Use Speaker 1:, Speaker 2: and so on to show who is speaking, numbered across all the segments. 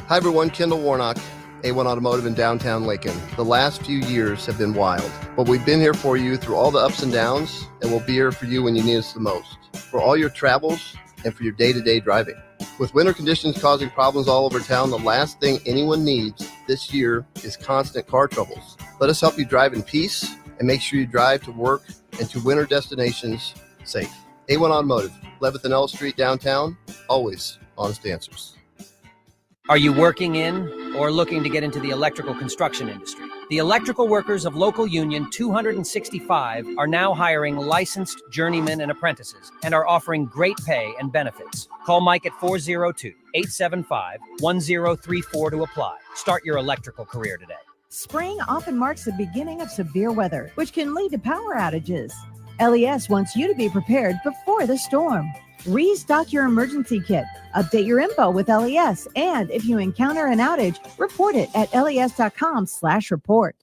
Speaker 1: Hi everyone, Kendall Warnock, A1 Automotive in downtown Lincoln. The last few years have been wild, but we've been here for you through all the ups and downs, and we'll be here for you when you need us the most, for all your travels and for your day-to-day driving. With winter conditions causing problems all over town, the last thing anyone needs this year is constant car troubles. Let us help you drive in peace and make sure you drive to work and to winter destinations safe. A1 Automotive, 11th and L Street downtown, always honest answers.
Speaker 2: Are you working in or looking to get into the electrical construction industry? The electrical workers of Local Union 265 are now hiring licensed journeymen and apprentices and are offering great pay and benefits. Call Mike at 402-875-1034 to apply. Start your electrical career today.
Speaker 3: Spring often marks the beginning of severe weather, which can lead to power outages. LES wants you to be prepared before the storm. Restock your emergency kit, update your info with LES, and if you encounter an outage, report it at les.com/report.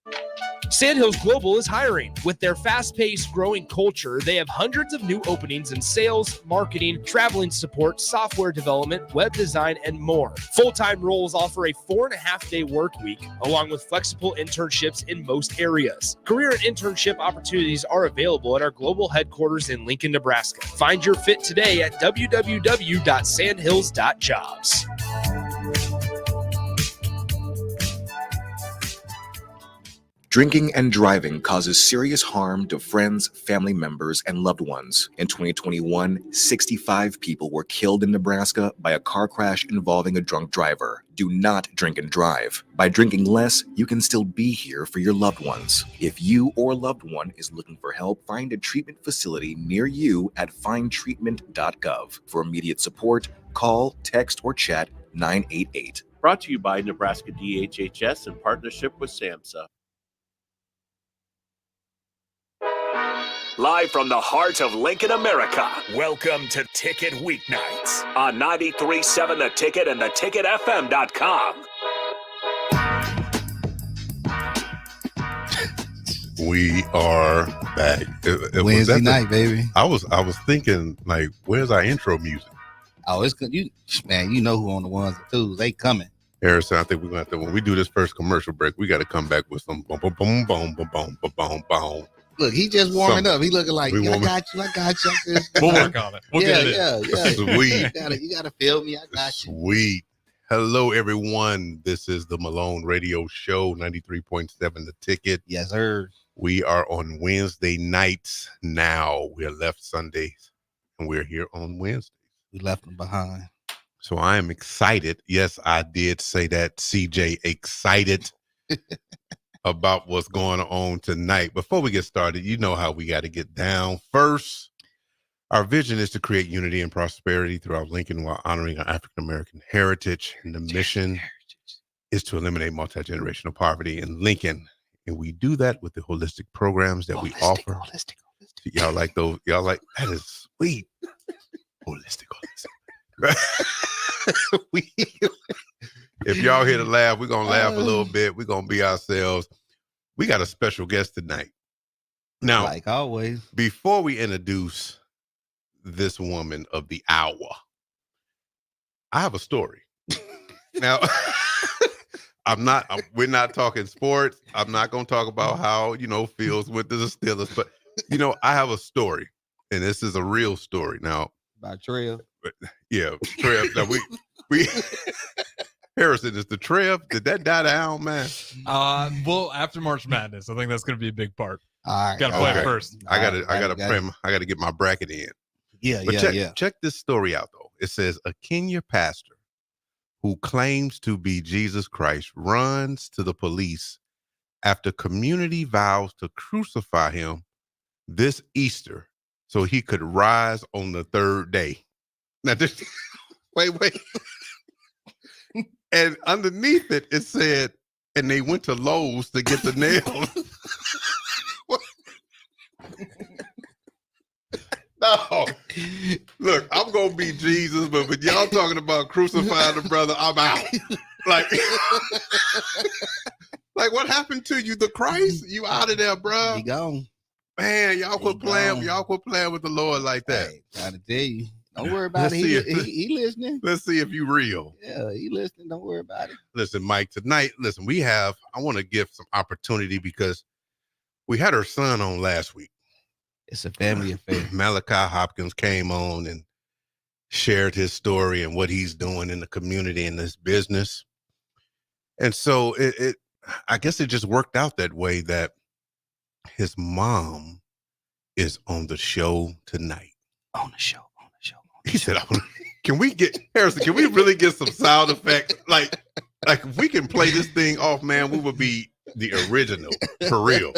Speaker 4: Sandhills Global is hiring. With their fast-paced, growing culture, they have hundreds of new openings in sales, marketing, traveling support, software development, web design, and more. Full-time roles offer a 4.5-day work week, along with flexible internships in most areas. Career and internship opportunities are available at our global headquarters in Lincoln, Nebraska. Find your fit today at www.sandhills.jobs.
Speaker 5: Drinking and driving causes serious harm to friends, family members, and loved ones. In 2021, 65 people were killed in Nebraska by a car crash involving a drunk driver. Do not drink and drive. By drinking less, you can still be here for your loved ones. If you or a loved one is looking for help, find a treatment facility near you at findtreatment.gov. For immediate support, call, text, or chat 988.
Speaker 6: Brought to you by Nebraska DHHS in partnership with SAMHSA.
Speaker 7: Live from the heart of Lincoln, America, welcome to Ticket Weeknights on 93.7 The Ticket and theticketfm.com.
Speaker 8: We are back.
Speaker 9: Wednesday night, baby.
Speaker 8: I was thinking, like, where's our intro music?
Speaker 9: Oh, it's good. You know who on the ones and twos. They coming.
Speaker 8: Harrison, I think we're gonna have to, when we do this first commercial break, we gotta come back with some boom boom boom boom boom boom boom boom.
Speaker 9: Look, he just warming up. He looking like, I got you.
Speaker 10: We'll work on it. We'll get it.
Speaker 8: Yeah. Sweet.
Speaker 9: You gotta feel me. I got you.
Speaker 8: Sweet. Hello, everyone. This is the Malone Radio Show, 93.7 The Ticket.
Speaker 9: Yes, sir.
Speaker 8: We are on Wednesday nights now. We are left Sundays, and we're here on Wednesdays.
Speaker 9: We left them behind.
Speaker 8: So I am excited. Yes, I did say that, CJ, excited about what's going on tonight. Before we get started, you know how we got to get down. First, our vision is to create unity and prosperity throughout Lincoln while honoring our African-American heritage. And the mission is to eliminate multi-generational poverty in Lincoln. And we do that with the holistic programs that we offer.
Speaker 9: Holistic.
Speaker 8: Y'all like those? Y'all like, that is sweet. Holistic. If y'all here to laugh, we're going to laugh a little bit. We're going to be ourselves. We got a special guest tonight. Now,
Speaker 9: like always,
Speaker 8: before we introduce this woman of the hour, I have a story. Now, we're not talking sports. I'm not going to talk about how, Fields went to the Steelers, but, I have a story, and this is a real story. Now,
Speaker 9: by Trev.
Speaker 8: Yeah, Trev. Now we Harrison, is the Trev, did that die down, man?
Speaker 10: Well, after March Madness, I think that's going to be a big part.
Speaker 9: All right,
Speaker 10: gotta play it first.
Speaker 8: I gotta get my bracket in. Check this story out though. It says a Kenya pastor who claims to be Jesus Christ runs to the police after community vows to crucify him this Easter so he could rise on the third day. Now, wait. And underneath it, it said, and they went to Lowe's to get the nails. No. Look, I'm going to be Jesus, but when y'all talking about crucifying the brother, I'm out. Like, what happened to you? The Christ? You out of there, bro.
Speaker 9: He gone.
Speaker 8: Man, y'all quit playing with the Lord like that.
Speaker 9: Hey, gotta tell you. Don't worry about
Speaker 8: Let's
Speaker 9: it.
Speaker 8: see
Speaker 9: He listening.
Speaker 8: Let's see if you real.
Speaker 9: Yeah, he listening. Don't worry about it.
Speaker 8: Listen, Mike, tonight, I want to give some opportunity because we had our son on last week.
Speaker 9: It's a family affair.
Speaker 8: Malachi Hopkins came on and shared his story and what he's doing in the community and this business. And so I guess it just worked out that way that his mom is on the show tonight.
Speaker 9: On the show.
Speaker 8: He said, can we get Harrison, can we really get some sound effects? Like if we can play this thing off, man, we would be the original for real.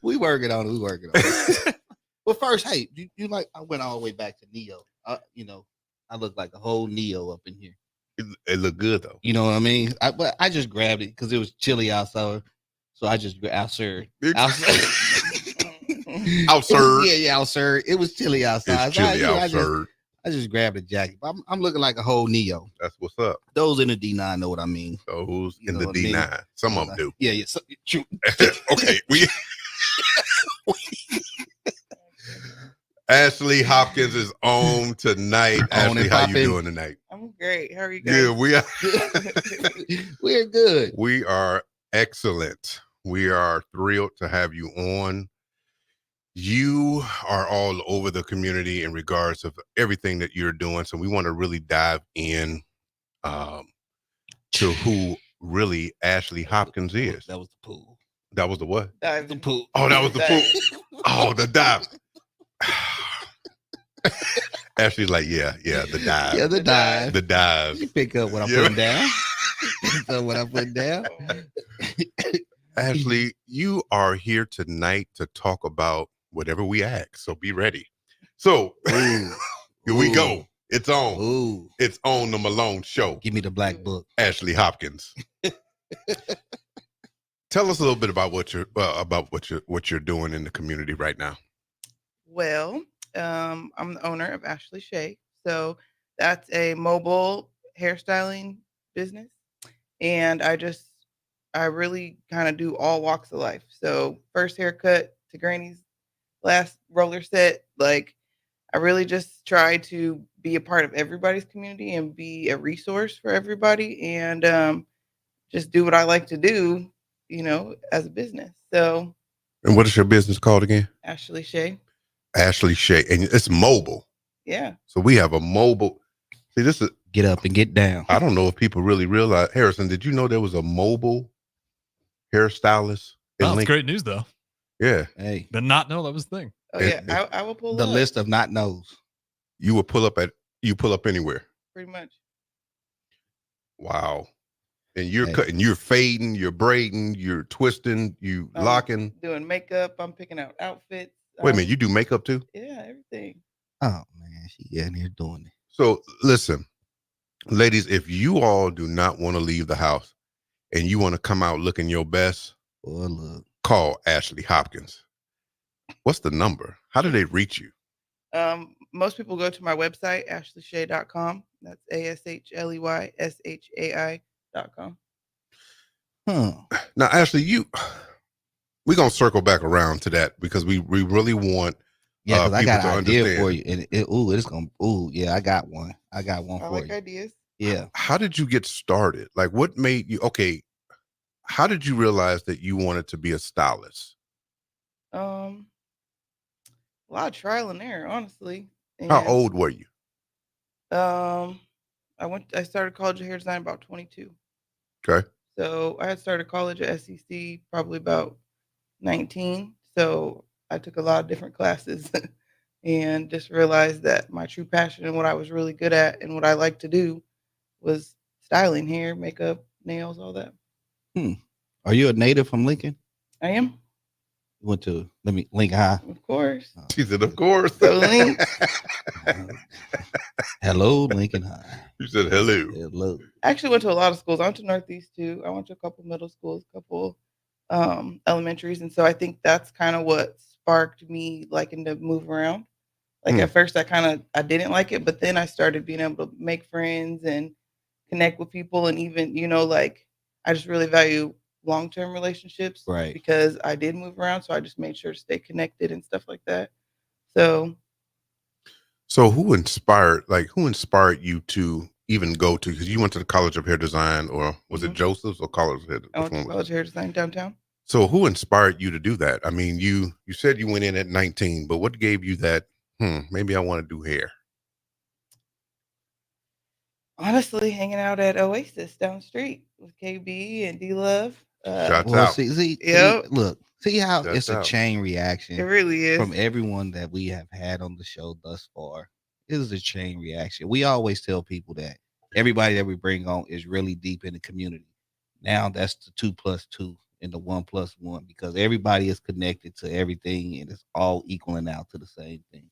Speaker 9: We working on it. Well, first, hey, you like, I went all the way back to Neo. I look like a whole Neo up in here.
Speaker 8: It looked good though.
Speaker 9: You know what I mean? But I just grabbed it because it was chilly outside. So I just outside.
Speaker 8: Outside.
Speaker 9: Yeah, outside. It was chilly outside.
Speaker 8: It's chilly outside.
Speaker 9: I just grabbed a jacket. I'm looking like a whole Neo.
Speaker 8: That's what's up.
Speaker 9: Those in the D9 know what I mean.
Speaker 8: Those in the D9. Some of them do.
Speaker 9: Yeah. So, true.
Speaker 8: Okay. Ashley Hopkins is on tonight. Ashley, how you doing tonight?
Speaker 11: I'm great. How are you guys?
Speaker 8: Yeah, we are.
Speaker 9: We're good.
Speaker 8: We are excellent. We are thrilled to have you on. You are all over the community in regards of everything that you're doing. So we want to really dive in to who really Ashley Hopkins is.
Speaker 9: That was the pool.
Speaker 8: That was the what?
Speaker 9: The pool.
Speaker 8: Oh, that was the pool. Oh, the dive. Ashley's like, yeah, the dive.
Speaker 9: Yeah, the dive.
Speaker 8: The dive.
Speaker 9: You pick up what I'm putting down. Pick up what I'm putting down.
Speaker 8: Ashley, you are here tonight to talk about whatever we ask. So be ready. So here we go. It's on.
Speaker 9: Ooh.
Speaker 8: It's on the Malone Show.
Speaker 9: Give me the black book.
Speaker 8: Ashley Hopkins. Tell us a little bit about what you're doing in the community right now.
Speaker 11: Well, I'm the owner of Ashley Shea. So that's a mobile hairstyling business. And I really kind of do all walks of life. So first haircut to granny's last roller set. Like, I really just try to be a part of everybody's community and be a resource for everybody and just do what I like to do, as a business. So.
Speaker 8: And what is your business called again?
Speaker 11: Ashley Shea.
Speaker 8: Ashley Shea. And it's mobile.
Speaker 11: Yeah.
Speaker 8: So we have a mobile. See, this is.
Speaker 9: Get up and get down.
Speaker 8: I don't know if people really realize. Harrison, did you know there was a mobile hairstylist in
Speaker 10: That's
Speaker 8: Lincoln?
Speaker 10: great news, though.
Speaker 8: Yeah.
Speaker 9: Hey.
Speaker 10: Did not know that was the thing.
Speaker 11: Oh, yeah. I will pull
Speaker 9: the
Speaker 11: up.
Speaker 9: list of not knows.
Speaker 8: You will pull up anywhere.
Speaker 11: Pretty much.
Speaker 8: Wow. And you're cutting, you're fading, you're braiding, you're twisting, locking.
Speaker 11: Doing makeup. I'm picking out outfits.
Speaker 8: Wait a minute, you do makeup too?
Speaker 11: Yeah, everything.
Speaker 9: Oh, man. She in here doing it.
Speaker 8: So listen, ladies, if you all do not want to leave the house and you want to come out looking your best, call Ashley Hopkins. What's the number? How do they reach you?
Speaker 11: Most people go to my website, ashleyshay.com. That's ASHLEYSHAI.com.
Speaker 8: Now, Ashley, we're going to circle back around to that because we really want
Speaker 9: because I got an idea
Speaker 8: understand.
Speaker 9: for you. And I got one. I got one
Speaker 11: I
Speaker 9: for
Speaker 11: like
Speaker 9: you.
Speaker 11: ideas.
Speaker 9: Yeah.
Speaker 8: How did you get started? Like, what made you, how did you realize that you wanted to be a stylist?
Speaker 11: A lot of trial and error, honestly. And,
Speaker 8: How old were you?
Speaker 11: I started college of hair design about 22.
Speaker 8: Okay.
Speaker 11: So I had started college at SEC probably about 19. So I took a lot of different classes and just realized that my true passion and what I was really good at and what I like to do was styling hair, makeup, nails, all that.
Speaker 9: Are you a native from Lincoln?
Speaker 11: I am.
Speaker 9: You went to Lincoln High.
Speaker 11: Of course.
Speaker 8: She said, of course.
Speaker 11: So Link.
Speaker 9: Hello, Lincoln High.
Speaker 8: You said hello.
Speaker 9: Hello.
Speaker 11: I actually went to a lot of schools. I went to Northeast too. I went to a couple middle schools, a couple elementaries. And so I think that's kind of what sparked me liking to move around. Like at first I didn't like it, but then I started being able to make friends and connect with people. And even, I just really value long-term relationships,
Speaker 9: right?
Speaker 11: Because I did move around, so I just made sure to stay connected and stuff like that. So
Speaker 8: So who inspired you to even go to, because you went to the College of Hair Design, or was it Joseph's or College of Hair
Speaker 11: I went to
Speaker 8: Performance?
Speaker 11: College of Hair Design downtown.
Speaker 8: So who inspired you to do that? I mean, you said you went in at 19, but what gave you that, maybe I want to do hair?
Speaker 11: Honestly, hanging out at Oasis down the street with KB and D Love.
Speaker 8: Shots
Speaker 9: Well,
Speaker 8: out.
Speaker 9: see,
Speaker 11: Yep.
Speaker 9: look, see how
Speaker 8: Shouts
Speaker 9: it's a
Speaker 8: out.
Speaker 9: chain
Speaker 11: It
Speaker 9: reaction
Speaker 11: really is.
Speaker 9: from everyone that we have had on the show thus far. It is a chain reaction. We always tell people that everybody that we bring on is really deep in the community. Now that's the 2+2 and the 1+1 because everybody is connected to everything and it's all equaling out to the same thing.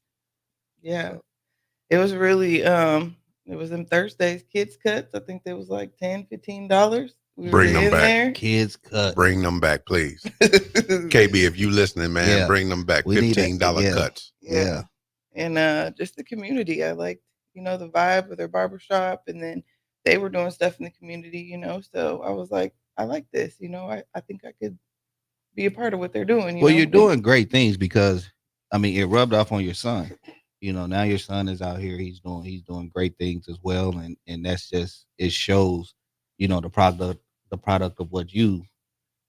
Speaker 11: Yeah. It was really it was them Thursdays kids cuts. I think there was like $10, $15. We were
Speaker 8: Bring them
Speaker 11: in
Speaker 8: back.
Speaker 11: there.
Speaker 9: Kids cut.
Speaker 8: Bring them back, please. KB, if you listening, man,
Speaker 9: Yeah.
Speaker 8: bring them back.
Speaker 9: We need
Speaker 8: $15
Speaker 9: yeah.
Speaker 8: cuts.
Speaker 9: Yeah.
Speaker 11: And just the community. I liked, the vibe of their barbershop, and then they were doing stuff in the community, so I was like, I like this, I think I could be a part of what they're doing,
Speaker 9: Well, you're doing great things because I mean it rubbed off on your son. Now your son is out here, he's doing great things as well. And that's just it shows, the product of what you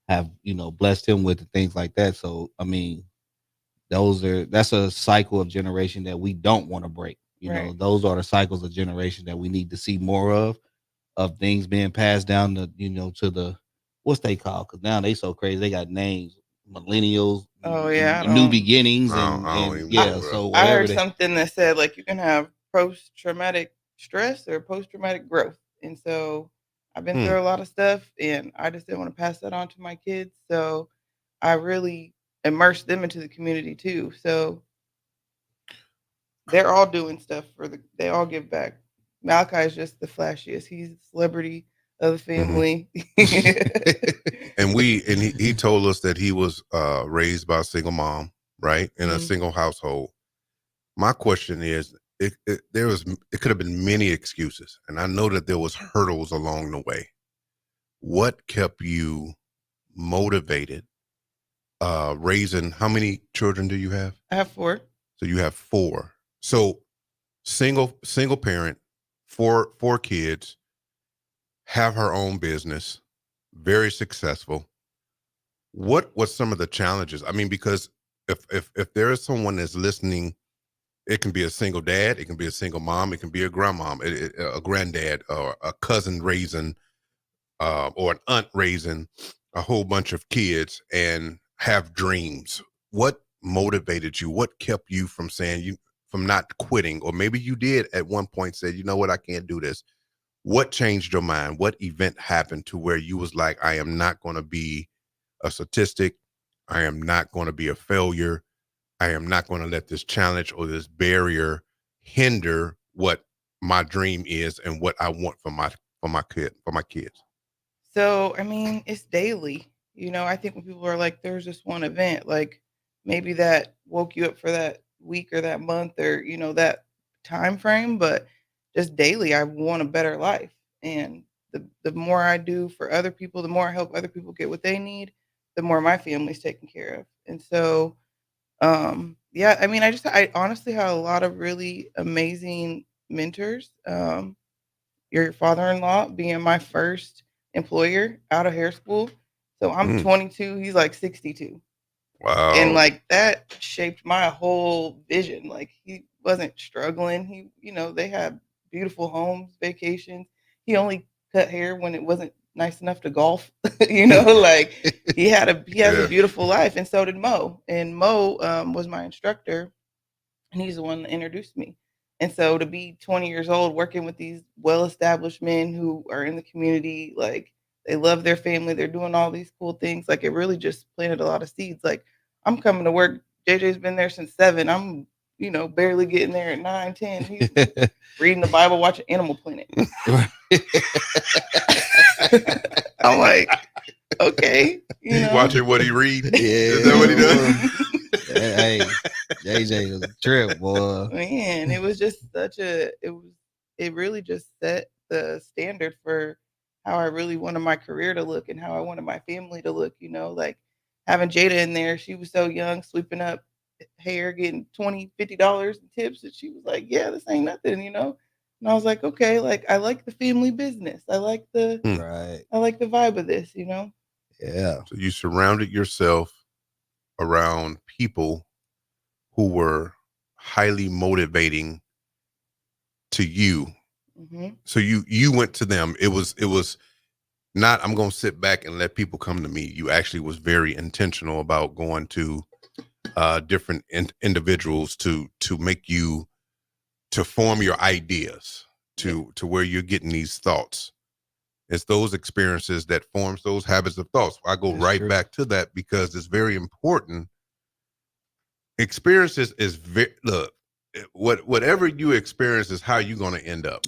Speaker 9: have, blessed him with and things like that. So I mean, that's a cycle of generation that we don't want to break.
Speaker 11: Right.
Speaker 9: Those are the cycles of generation that we need to see more of things being passed down to the what's they call, because now they so crazy, they got names, millennials,
Speaker 11: Oh yeah,
Speaker 9: new beginnings,
Speaker 8: I don't
Speaker 9: and
Speaker 8: even
Speaker 9: yeah,
Speaker 8: know, bro.
Speaker 9: so
Speaker 11: I
Speaker 9: whatever
Speaker 11: heard something that said like you can have post traumatic stress or post traumatic growth, and so I've been through a lot of stuff, and I just didn't want to pass that on to my kids, so I really immersed them into the community too. So they're all doing stuff they all give back. Malachi is just the flashiest. He's the celebrity of the family.
Speaker 8: And he told us that he was raised by a single mom, right? In a single household. My question is, it could have been many excuses, and I know that there was hurdles along the way. What kept you motivated? Raising, how many children do you have?
Speaker 11: I have 4.
Speaker 8: So you have 4. So single parent, four kids, have her own business, very successful. What was some of the challenges? I mean, because if there is someone that's listening, it can be a single dad, it can be a single mom, it can be a grandmom, a granddad, or a cousin raising, or an aunt raising a whole bunch of kids and have dreams. What motivated you? What kept you from from not quitting? Or maybe you did at one point said, you know what, I can't do this. What changed your mind? What event happened to where you was like, I am not going to be a statistic. I am not going to be a failure. I am not going to let this challenge or this barrier hinder what my dream is and what I want for my kids.
Speaker 11: So, I mean, it's daily. I think when people are like, there's just one event, like maybe that woke you up for that week or that month or, that time frame, but just daily, I want a better life. And the more I do for other people, the more I help other people get what they need, the more my family's taken care of. And so, yeah, I mean, I honestly have a lot of really amazing mentors. Your father-in-law being my first employer out of hair school. So I'm 22, he's like 62. And
Speaker 8: Wow.
Speaker 11: like that shaped my whole vision. Like he wasn't struggling. They had beautiful homes, vacations. He only cut hair when it wasn't nice enough to golf. Like he has a beautiful life, and so did Mo. And Mo was my instructor, and he's the one that introduced me. And so to be 20 years old working with these well-established men who are in the community, like they love their family, they're doing all these cool things, like it really just planted a lot of seeds. Like I'm coming to work, JJ's been there since 7. I'm, barely getting there at 9, 10. He's reading the Bible, watching Animal Planet. I'm like, okay.
Speaker 8: He's watching what he read.
Speaker 9: Yeah.
Speaker 8: Is that what he does?
Speaker 9: Hey, JJ was a trip, boy.
Speaker 11: Man, it was just it really just set the standard for how I really wanted my career to look and how I wanted my family to look, like having Jada in there, she was so young, sweeping up hair, getting $20, $50 in tips. And she was like, yeah, this ain't nothing, you know? And I was like, okay, like I like the family business. I like the
Speaker 9: Right.
Speaker 11: I like the vibe of this, you know?
Speaker 9: Yeah.
Speaker 8: So you surrounded yourself around people who were highly motivating to you.
Speaker 11: Mm-hmm.
Speaker 8: So you went to them. It was not, I'm going to sit back and let people come to me. You actually was very intentional about going to different individuals to make you, to form your ideas, to where you're getting these thoughts. It's those experiences that forms those habits of thoughts. I go
Speaker 9: That's
Speaker 8: right
Speaker 9: true.
Speaker 8: back to that because it's very important. Experiences is very, look, whatever you experience is how you're going to end up.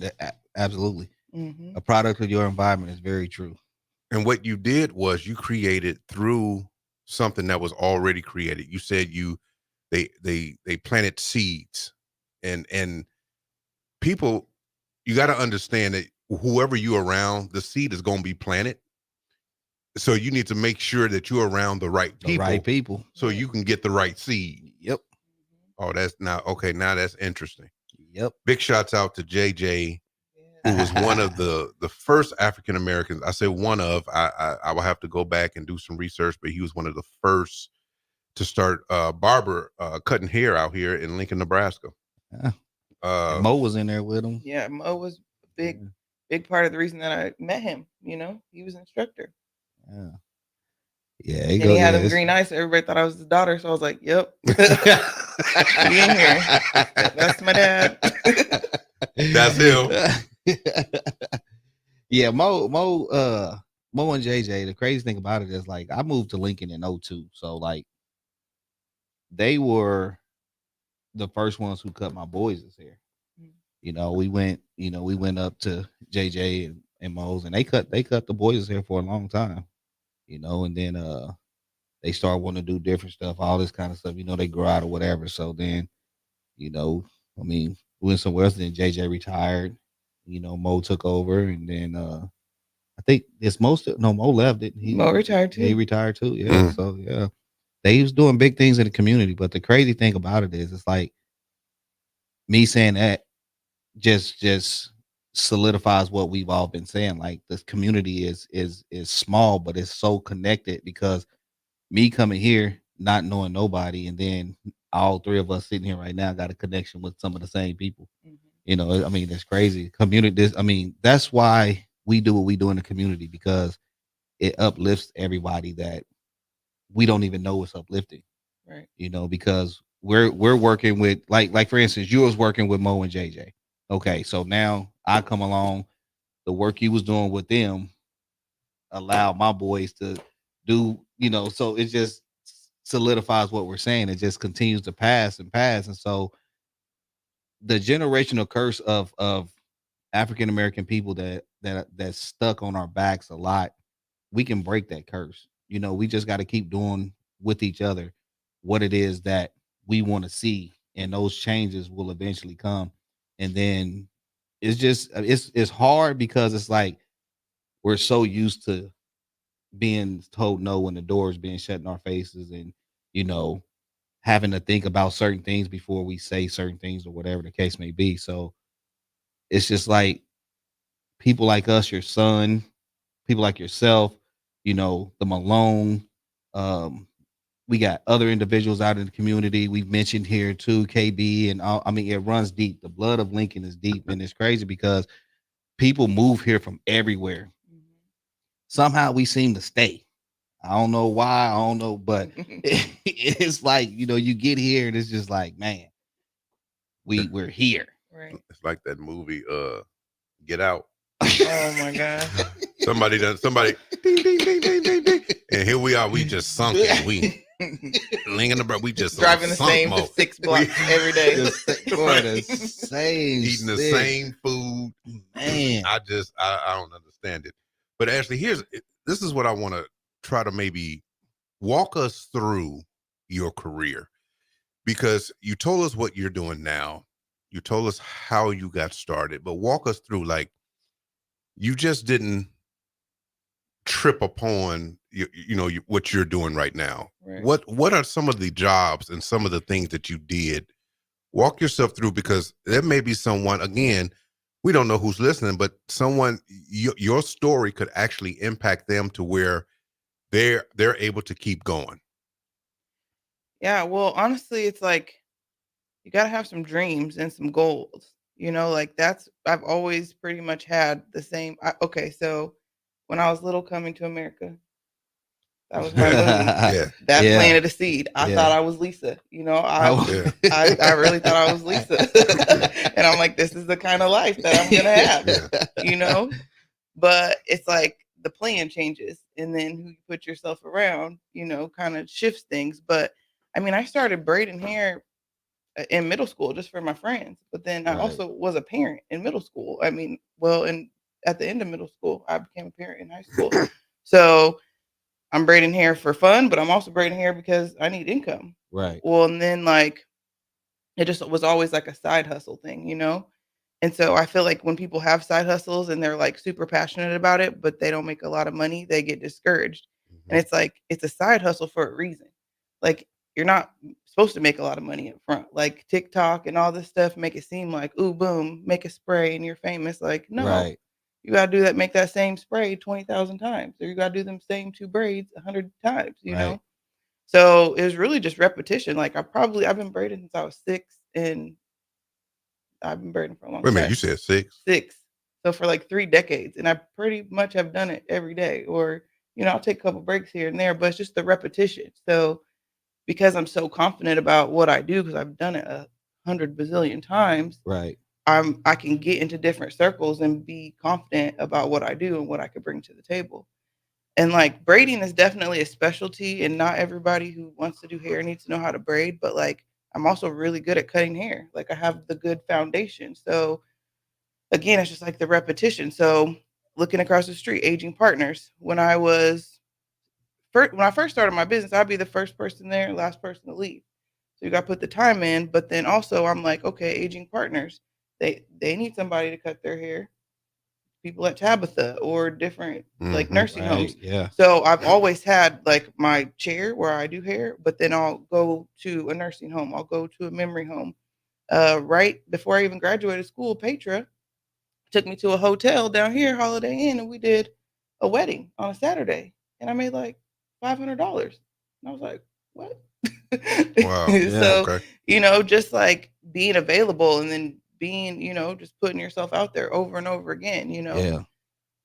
Speaker 9: Absolutely.
Speaker 11: Mm-hmm.
Speaker 9: A product of your environment is very true.
Speaker 8: And what you did was you created through something that was already created. You said they planted seeds, and people, you got to understand that whoever you're around, the seed is going to be planted. So you need to make sure that you're around the right people, so you can get the right seed.
Speaker 9: Yep.
Speaker 8: Oh, that's now okay. Now that's interesting.
Speaker 9: Yep.
Speaker 8: Big shouts out to JJ, who was one of the first African Americans. I say one of. I will have to go back and do some research, but he was one of the first to start barber cutting hair out here in Lincoln, Nebraska.
Speaker 9: Yeah. And Mo was in there with him.
Speaker 11: Yeah, Mo was a big part of the reason that I met him. You know, he was an instructor.
Speaker 9: Yeah. Yeah.
Speaker 11: And he had them green eyes, so everybody thought I was his daughter. So I was like, "Yep, he in here. That's my dad."
Speaker 8: That's him.
Speaker 9: Yeah, Mo and JJ. The crazy thing about it is, like, I moved to Lincoln in 2002, so like they were the first ones who cut my boys' hair. You know, we went up to JJ and Mo's, and they cut the boys' hair for a long time. You know, and then they start wanting to do different stuff, all this kind of stuff. You know, they grow out or whatever. So then, you know, I mean, we went somewhere else. Then JJ retired. You know, Mo took over, and then I think it's Mo left.
Speaker 11: Mo retired too.
Speaker 9: He retired too. Yeah. So yeah, they was doing big things in the community. But the crazy thing about it is, it's like me saying that just solidifies what we've all been saying. Like, the community is small, but it's so connected because me coming here not knowing nobody, and then all three of us sitting here right now got a connection with some of the same people. You know, I mean, it's crazy. Community. I mean, that's why we do what we do in the community, because it uplifts everybody that we don't even know is uplifting.
Speaker 11: Right.
Speaker 9: You know, because we're working with, like for instance, you was working with Mo and JJ. Okay, so now I come along, the work you was doing with them allowed my boys to do, you know, so it just solidifies what we're saying. It just continues to pass and pass. And so the generational curse of African American people that's stuck on our backs a lot, we can break that curse. You know, we just got to keep doing with each other what it is that we want to see, and those changes will eventually come. And then it's just it's hard because it's like we're so used to being told no when the door is being shut in our faces, and you know, having to think about certain things before we say certain things or whatever the case may be. So it's just like people like us, your son, people like yourself, you know, the Malone, we got other individuals out in the community. We've mentioned here too, KB, and all. I mean, it runs deep. The blood of Lincoln is deep, and it's crazy because people move here from everywhere. Somehow we seem to stay. I don't know why. I don't know, but it's like, you know, you get here and it's just like, man, we're here.
Speaker 11: Right.
Speaker 8: It's like that movie, Get Out.
Speaker 11: Oh my God.
Speaker 8: Somebody ding, ding, ding, ding, ding, ding. And here we are. We just sunk it. We Lincoln, we just
Speaker 11: driving the same
Speaker 8: mode.
Speaker 11: 6 blocks every day.
Speaker 9: The same
Speaker 8: eating the
Speaker 9: stick.
Speaker 8: same food.
Speaker 9: Man,
Speaker 8: I don't understand it. But actually, this is what I want to try to maybe walk us through your career, because you told us what you're doing now. You told us how you got started, but walk us through, like, you just didn't trip upon, what you're doing right now.
Speaker 11: Right.
Speaker 8: What are some of the jobs and some of the things that you did? Walk yourself through, because there may be someone, again, we don't know who's listening, but someone, your story could actually impact them to where they're able to keep going.
Speaker 11: Yeah, well, honestly, it's like you gotta have some dreams and some goals. Like that's I've always pretty much had the same. Okay, so when I was little, coming to America, that was my movie.
Speaker 8: Yeah.
Speaker 11: That
Speaker 9: Yeah.
Speaker 11: planted a seed. I
Speaker 9: Yeah.
Speaker 11: thought I was Lisa.
Speaker 9: Oh.
Speaker 11: I really thought I was Lisa, and I'm like, this is the kind of life that I'm gonna have.
Speaker 8: Yeah.
Speaker 11: But it's like the plan changes, and then who you put yourself around, kind of shifts things. But I mean, I started braiding hair in middle school just for my friends. But then I
Speaker 9: Right.
Speaker 11: also was a parent in middle school. I mean, well, and at the end of middle school, I became a parent in high school. So I'm braiding hair for fun, but I'm also braiding hair because I need income.
Speaker 9: Right.
Speaker 11: Well, and then like it just was always like a side hustle thing. And so I feel like when people have side hustles and they're like super passionate about it, but they don't make a lot of money, they get discouraged. And it's like it's a side hustle for a reason. Like you're not supposed to make a lot of money up front. Like TikTok and all this stuff make it seem like, ooh, boom, make a spray and you're famous. Like, no,
Speaker 9: Right.
Speaker 11: you gotta do that, make that same spray 20,000 times, or you gotta do them same two braids 100 times,
Speaker 9: Right.
Speaker 11: So it was really just repetition. Like I've been braiding since I was 6, and I've been braiding for a long
Speaker 8: Wait a minute,
Speaker 11: time.
Speaker 8: you said 6?
Speaker 11: 6. So for like 3 decades, and I pretty much have done it every day, or I'll take a couple breaks here and there, but it's just the repetition. So because I'm so confident about what I do, because I've done it 100 bazillion times,
Speaker 9: Right.
Speaker 11: I can get into different circles and be confident about what I do and what I could bring to the table. And like braiding is definitely a specialty, and not everybody who wants to do hair needs to know how to braid, but like I'm also really good at cutting hair. Like I have the good foundation. So again, it's just like the repetition. So looking across the street, aging partners. When I first started my business, I'd be the first person there, last person to leave. So you got to put the time in, but then also I'm like, okay, aging partners, they need somebody to cut their hair. People at Tabitha or different like nursing homes.
Speaker 9: Right. Yeah.
Speaker 11: So I've always had like my chair where I do hair, but then I'll go to a nursing home. I'll go to a memory home. Right before I even graduated school, Petra took me to a hotel down here, Holiday Inn, and we did a wedding on a Saturday, and I made like $500. And I was like, what?
Speaker 8: Wow. Yeah.
Speaker 11: So,
Speaker 8: Okay.
Speaker 11: just like being available, and then being, just putting yourself out there over and over again.
Speaker 9: Yeah.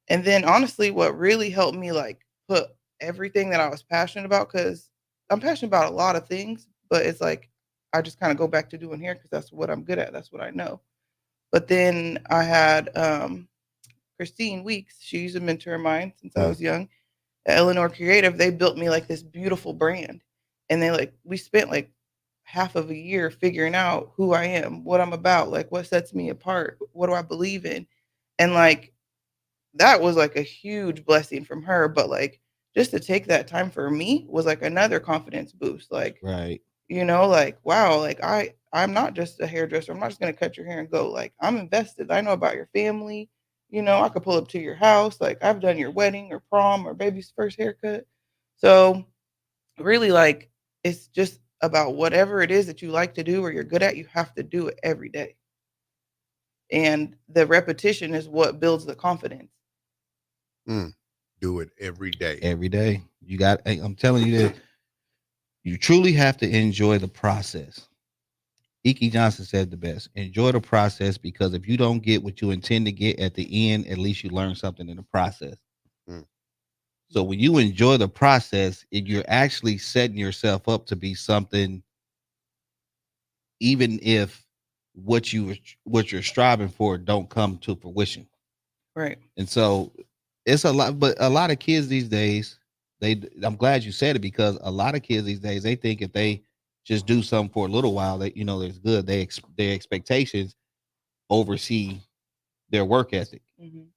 Speaker 11: And then honestly, what really helped me like put everything that I was passionate about, because I'm passionate about a lot of things, but it's like I just kind of go back to doing hair because that's what I'm good at. That's what I know. But then I had Christine Weeks. She's a mentor of mine since I was young. At Eleanor Creative, they built me like this beautiful brand. And we spent like half of a year figuring out who I am, what I'm about, like what sets me apart, what do I believe in. And like that was like a huge blessing from her. But like just to take that time for me was like another confidence boost. Like,
Speaker 9: Right.
Speaker 11: like, wow, like I'm not just a hairdresser. I'm not just gonna cut your hair and go. Like I'm invested. I know about your family. I could pull up to your house. Like I've done your wedding or prom or baby's first haircut. So really like it's just about whatever it is that you like to do or you're good at, you have to do it every day. And the repetition is what builds the confidence.
Speaker 8: Do it every day.
Speaker 9: Every day. I'm telling you that you truly have to enjoy the process. Ike Johnson said the best. Enjoy the process, because if you don't get what you intend to get at the end, at least you learn something in the process. So when you enjoy the process, you're actually setting yourself up to be something, even if what you're striving for don't come to fruition.
Speaker 11: Right.
Speaker 9: And so it's a lot, but a lot of kids these days, I'm glad you said it, because a lot of kids these days, they think if they just do something for a little while, that there's good. Their expectations oversee their work ethic.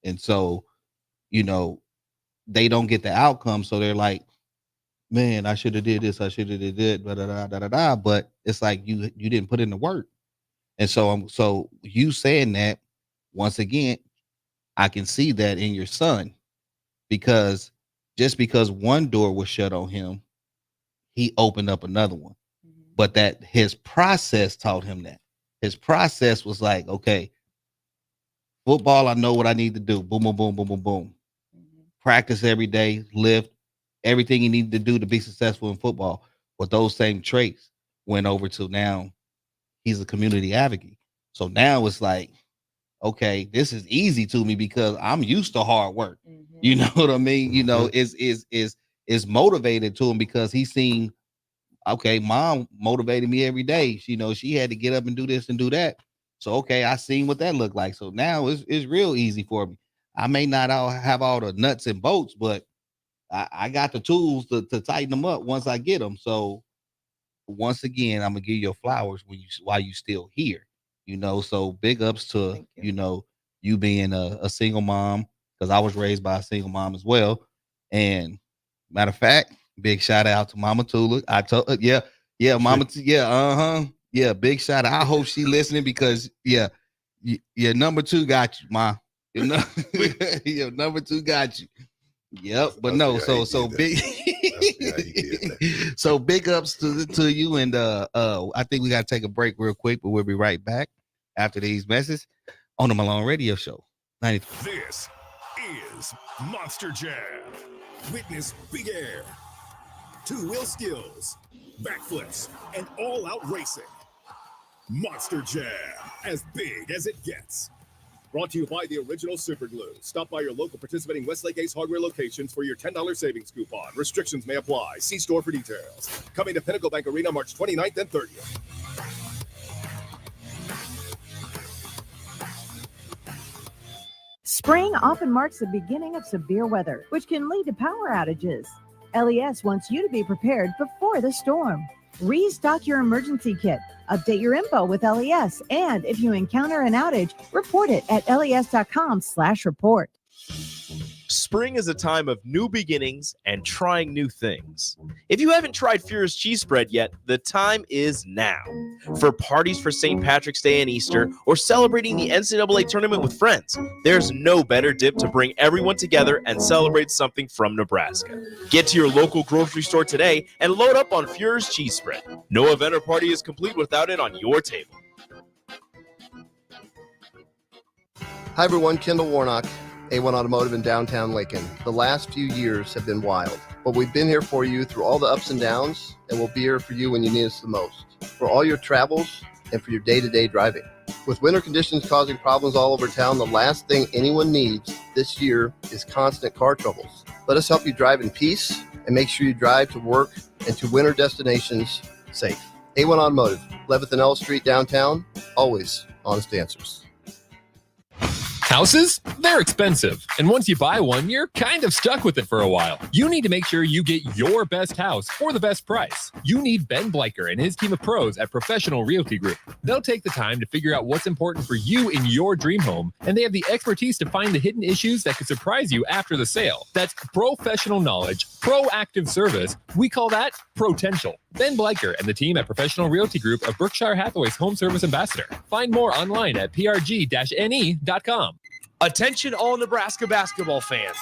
Speaker 9: And so, they don't get the outcome. So they're like, man, I should have did this, I should have did that, da, da, da, da, da, da. But it's like you didn't put in the work. And so you saying that, once again, I can see that in your son, because just because one door was shut on him, he opened up another one. But that his process taught him that. His process was like, okay, football, I know what I need to do. Boom, boom, boom, boom, boom, boom. Practice every day, lift, everything he needed to do to be successful in football. But those same traits went over to now he's a community advocate. So now it's like, okay, this is easy to me because I'm used to hard work. You know what I mean? You know, is motivated to him because he's seen, okay, mom motivated me every day. You know, she had to get up and do this and do that. So, okay, I seen what that looked like. So now it's real easy for me. I may not have all the nuts and bolts, but I got the tools to tighten them up once I get them. So once again, I'm gonna give you flowers while you still here. You know, so big ups to you being a single mom, because I was raised by a single mom as well. And matter of fact, big shout out to Mama Tula. I told Mama big shout out. I hope she listening because your number 2 got you, Ma. Your number 2 got you. Yep, but no, so big so big ups to you, and I think we gotta take a break real quick, but we'll be right back after these messages on the Malone Radio Show. 93.
Speaker 7: This is Monster Jam. Witness big air, 2-wheel skills, backflips, and all-out racing. Monster Jam, as big as it gets. Brought to you by the original Super Glue. Stop by your local participating Westlake Ace Hardware locations for your $10 savings coupon. Restrictions may apply. See store for details. Coming to Pinnacle Bank Arena March 29th and 30th.
Speaker 3: Spring often marks the beginning of severe weather, which can lead to power outages. LES wants you to be prepared before the storm. Restock your emergency kit, update your info with LES, and if you encounter an outage, report it at les.com/report.
Speaker 12: Spring is a time of new beginnings and trying new things. If you haven't tried Furious Cheese Spread yet, the time is now. For parties for St. Patrick's Day and Easter, or celebrating the NCAA tournament with friends, there's no better dip to bring everyone together and celebrate something from Nebraska. Get to your local grocery store today and load up on Furious Cheese Spread. No event or party is complete without it on your table.
Speaker 1: Hi everyone, Kendall Warnock, A1 Automotive in downtown Lincoln. The last few years have been wild, but we've been here for you through all the ups and downs, and we'll be here for you when you need us the most, for all your travels and for your day-to-day driving. With winter conditions causing problems all over town, the last thing anyone needs this year is constant car troubles. Let us help you drive in peace and make sure you drive to work and to winter destinations safe. A1 Automotive, 11th and L Street downtown, always honest answers.
Speaker 13: Houses? They're expensive. And once you buy one, you're kind of stuck with it for a while. You need to make sure you get your best house for the best price. You need Ben Bleicher and his team of pros at Professional Realty Group. They'll take the time to figure out what's important for you in your dream home, and they have the expertise to find the hidden issues that could surprise you after the sale. That's professional knowledge, proactive service. We call that potential. Ben Bleicher and the team at Professional Realty Group of Berkshire Hathaway's Home Service Ambassador. Find more online at prg-ne.com.
Speaker 4: Attention all Nebraska basketball fans.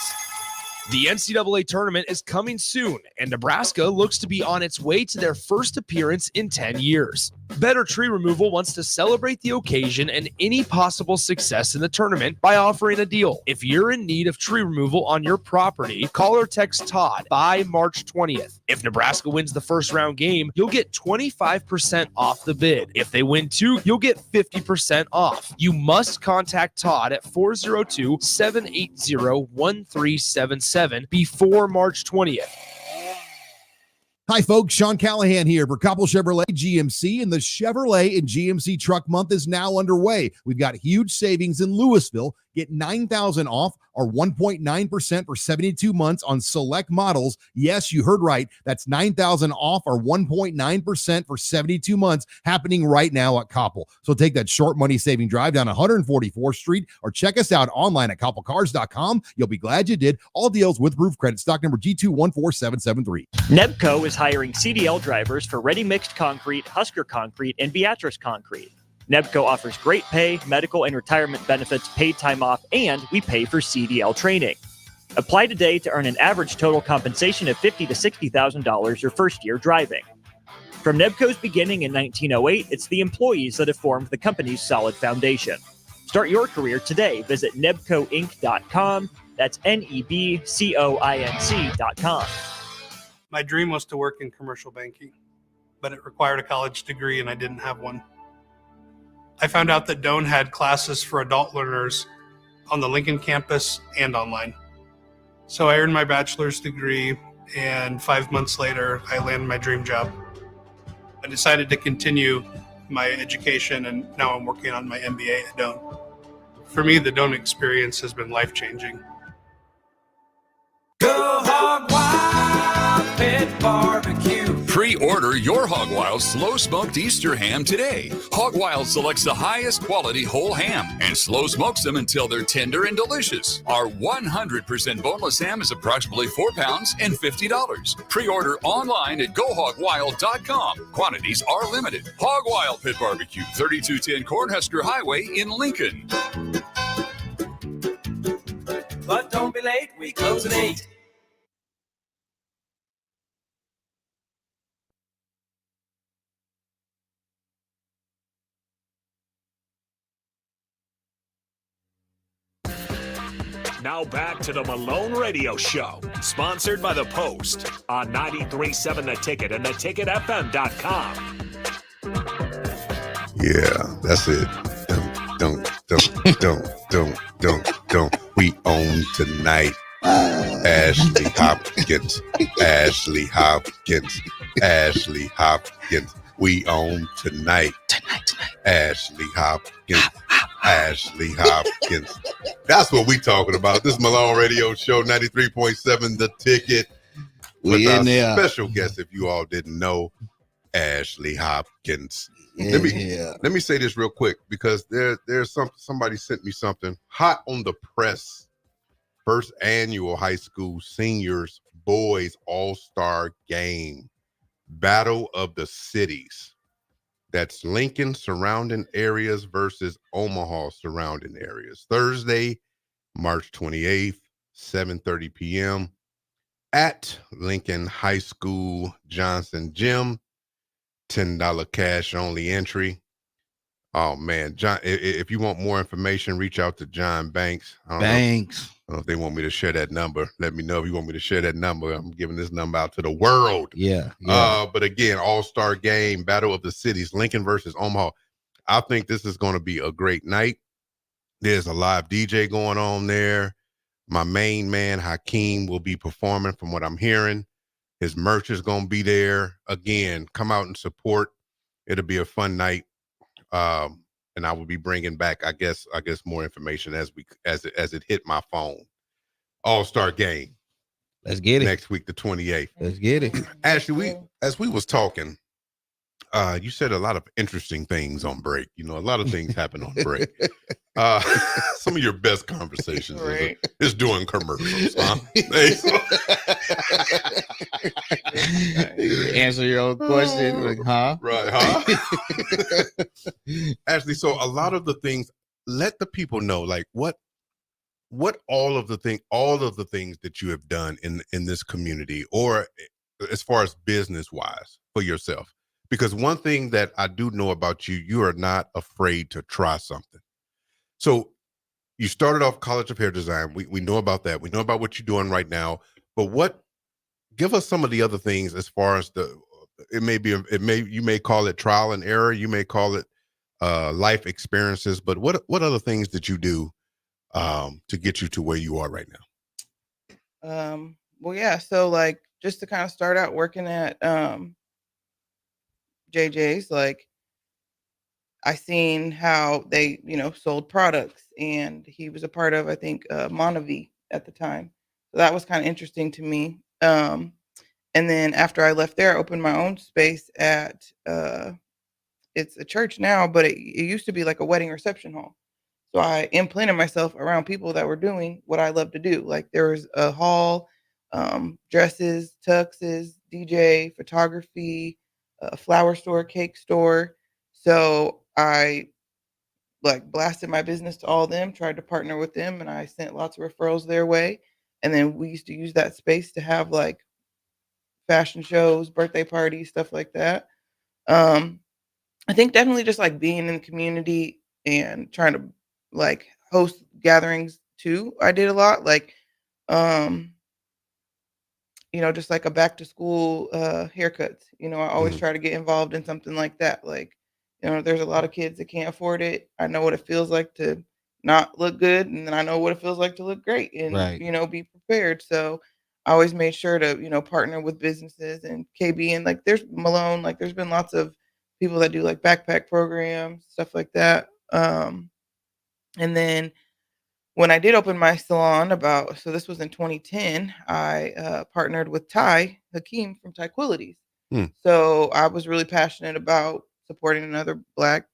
Speaker 4: The NCAA tournament is coming soon, and Nebraska looks to be on its way to their first appearance in 10 years. Better Tree Removal wants to celebrate the occasion and any possible success in the tournament by offering a deal. If you're in need of tree removal on your property, call or text Todd by March 20th. If Nebraska wins the first round game, you'll get 25% off the bid. If they win 2, you'll get 50% off. You must contact Todd at 402-780-1377 before March 20th.
Speaker 14: Hi, folks. Sean Callahan here for Koppel Chevrolet GMC, and the Chevrolet and GMC Truck Month is now underway. We've got huge savings in Louisville. Get $9,000 off or 1.9% for 72 months on select models. Yes, you heard right. That's $9,000 off or 1.9% for 72 months happening right now at Koppel. So take that short money saving drive down 144th Street or check us out online at koppelcars.com. You'll be glad you did. All deals with roof credit. Stock number G214773.
Speaker 15: Nebco is hiring CDL drivers for ready mixed concrete, Husker concrete, and Beatrice concrete. Nebco offers great pay, medical, and retirement benefits, paid time off, and we pay for CDL training. Apply today to earn an average total compensation of $50,000 to $60,000 your first year driving. From Nebco's beginning in 1908, it's the employees that have formed the company's solid foundation. Start your career today. Visit nebcoinc.com. That's NEBCOINC.com.
Speaker 16: My dream was to work in commercial banking, but it required a college degree and I didn't have one. I found out that Doane had classes for adult learners on the Lincoln campus and online. So I earned my bachelor's degree, and 5 months later, I landed my dream job. I decided to continue my education, and now I'm working on my MBA at Doane. For me, the Doane experience has been life-changing.
Speaker 17: Go Hog Wild Pit Barbecue.
Speaker 18: Pre-order your Hog Wild slow smoked Easter ham today. Hog Wild selects the highest quality whole ham and slow smokes them until they're tender and delicious. Our 100% boneless ham is approximately 4 pounds and $50. Pre-order online at GoHogWild.com. Quantities are limited. Hog Wild Pit Barbecue, 3210 Cornhusker Highway in Lincoln.
Speaker 17: But don't be late, we close at 8.
Speaker 19: Now back to the Malone Radio Show, sponsored by The Post on 93.7 The Ticket and theticketfm.com.
Speaker 8: Yeah, that's it. Don't. We own tonight. Ashley Hopkins. Ashley Hopkins. Ashley Hopkins. We own tonight. Ashley Hopkins. Ashley Hopkins. That's what we talking about. This Malone Radio Show, 93.7 The Ticket.
Speaker 9: We
Speaker 8: with
Speaker 9: in
Speaker 8: our
Speaker 9: there.
Speaker 8: special guest, if you all didn't know, Ashley Hopkins.
Speaker 9: In
Speaker 8: Let me say this real quick, because there's somebody sent me something hot on the press. First annual high school seniors boys all-star game, Battle of the Cities. That's Lincoln surrounding areas versus Omaha surrounding areas. Thursday, March 28th, 7:30 p.m. at Lincoln High School Johnson Gym. $10 cash only entry. Oh man, John, if you want more information, reach out to John Banks. I don't know if they want me to share that number. Let me know if you want me to share that number. I'm giving this number out to the world.
Speaker 9: Yeah.
Speaker 8: But again, all-star game, Battle of the Cities, Lincoln versus Omaha. I think this is going to be a great night. There's a live DJ going on there. My main man, Hakeem, will be performing from what I'm hearing. His merch is going to be there. Again, come out and support. It'll be a fun night. And I will be bringing back, I guess more information as it hit my phone. All-star game.
Speaker 9: Let's get it.
Speaker 8: Next week, the 28th.
Speaker 9: Let's get it.
Speaker 8: Ashley, as we was talking, you said a lot of interesting things on break. You know, a lot of things happen on break. Some of your best conversations is doing commercials. Huh?
Speaker 9: Answer your own question. Like, huh?
Speaker 8: Right, huh? Ashley, so a lot of the things, let the people know, like what all of the things that you have done in this community, or as far as business wise for yourself. Because one thing that I do know about you, you are not afraid to try something. So you started off College of Hair Design. We know about that. We know about what you're doing right now. But give us some of the other things as far as you may call it trial and error. You may call it life experiences. But what other things did you do to get you to where you are right now?
Speaker 11: Well, yeah. So like, just to kind of start out working at JJ's, like I seen how they, sold products, and he was a part of, I think, Monavi at the time. So that was kind of interesting to me. And then after I left there, I opened my own space at, it's a church now, but it used to be like a wedding reception hall. So I implanted myself around people that were doing what I love to do. Like there was a hall, dresses, tuxes, DJ, photography, a flower store, cake store. So I like blasted my business to all of them, tried to partner with them, and I sent lots of referrals their way. And then we used to use that space to have like fashion shows, birthday parties, stuff like that. I think definitely just like being in the community and trying to like host gatherings too. I did a lot like, um, just like a back to school haircuts. I always try to get involved in something like that. Like, there's a lot of kids that can't afford it. I know what it feels like to not look good, and then I know what it feels like to look great and,
Speaker 9: Right.
Speaker 11: be prepared. So I always made sure to, partner with businesses and KB and like there's Malone, like there's been lots of people that do like backpack programs, stuff like that. And then when I did open my salon so this was in 2010, I partnered with Ty Hakeem from Tyquilities.
Speaker 8: Hmm.
Speaker 11: So I was really passionate about supporting another Black,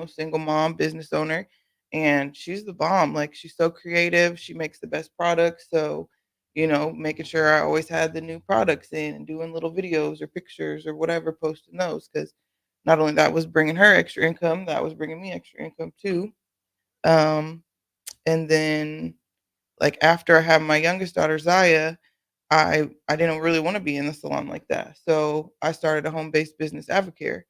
Speaker 11: single mom business owner. And she's the bomb. Like she's so creative. She makes the best products. So, making sure I always had the new products in and doing little videos or pictures or whatever, posting those. Because not only that was bringing her extra income, that was bringing me extra income too. Um, and then, like, after I had my youngest daughter, Zaya, I didn't really wanna be in the salon like that, so I started a home-based business, Avocare.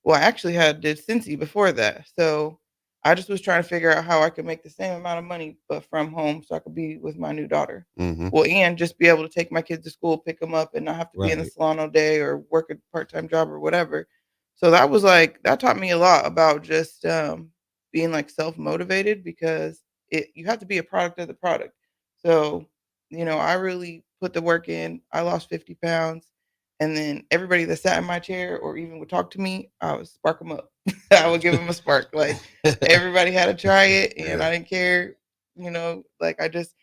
Speaker 11: Well, I actually did Cincy before that, so I just was trying to figure out how I could make the same amount of money, but from home so I could be with my new daughter.
Speaker 8: Mm-hmm.
Speaker 11: Well, and just be able to take my kids to school, pick them up, and not have to be in the
Speaker 9: Right.
Speaker 11: salon all day or work a part-time job or whatever. So that was, that taught me a lot about just, being, like, self-motivated because you have to be a product of the product. So, I really put the work in. I lost 50 pounds. And then everybody that sat in my chair or even would talk to me, I would spark them up. I would give them a spark. Like everybody had to try it and
Speaker 8: Yeah.
Speaker 11: I didn't care, like I just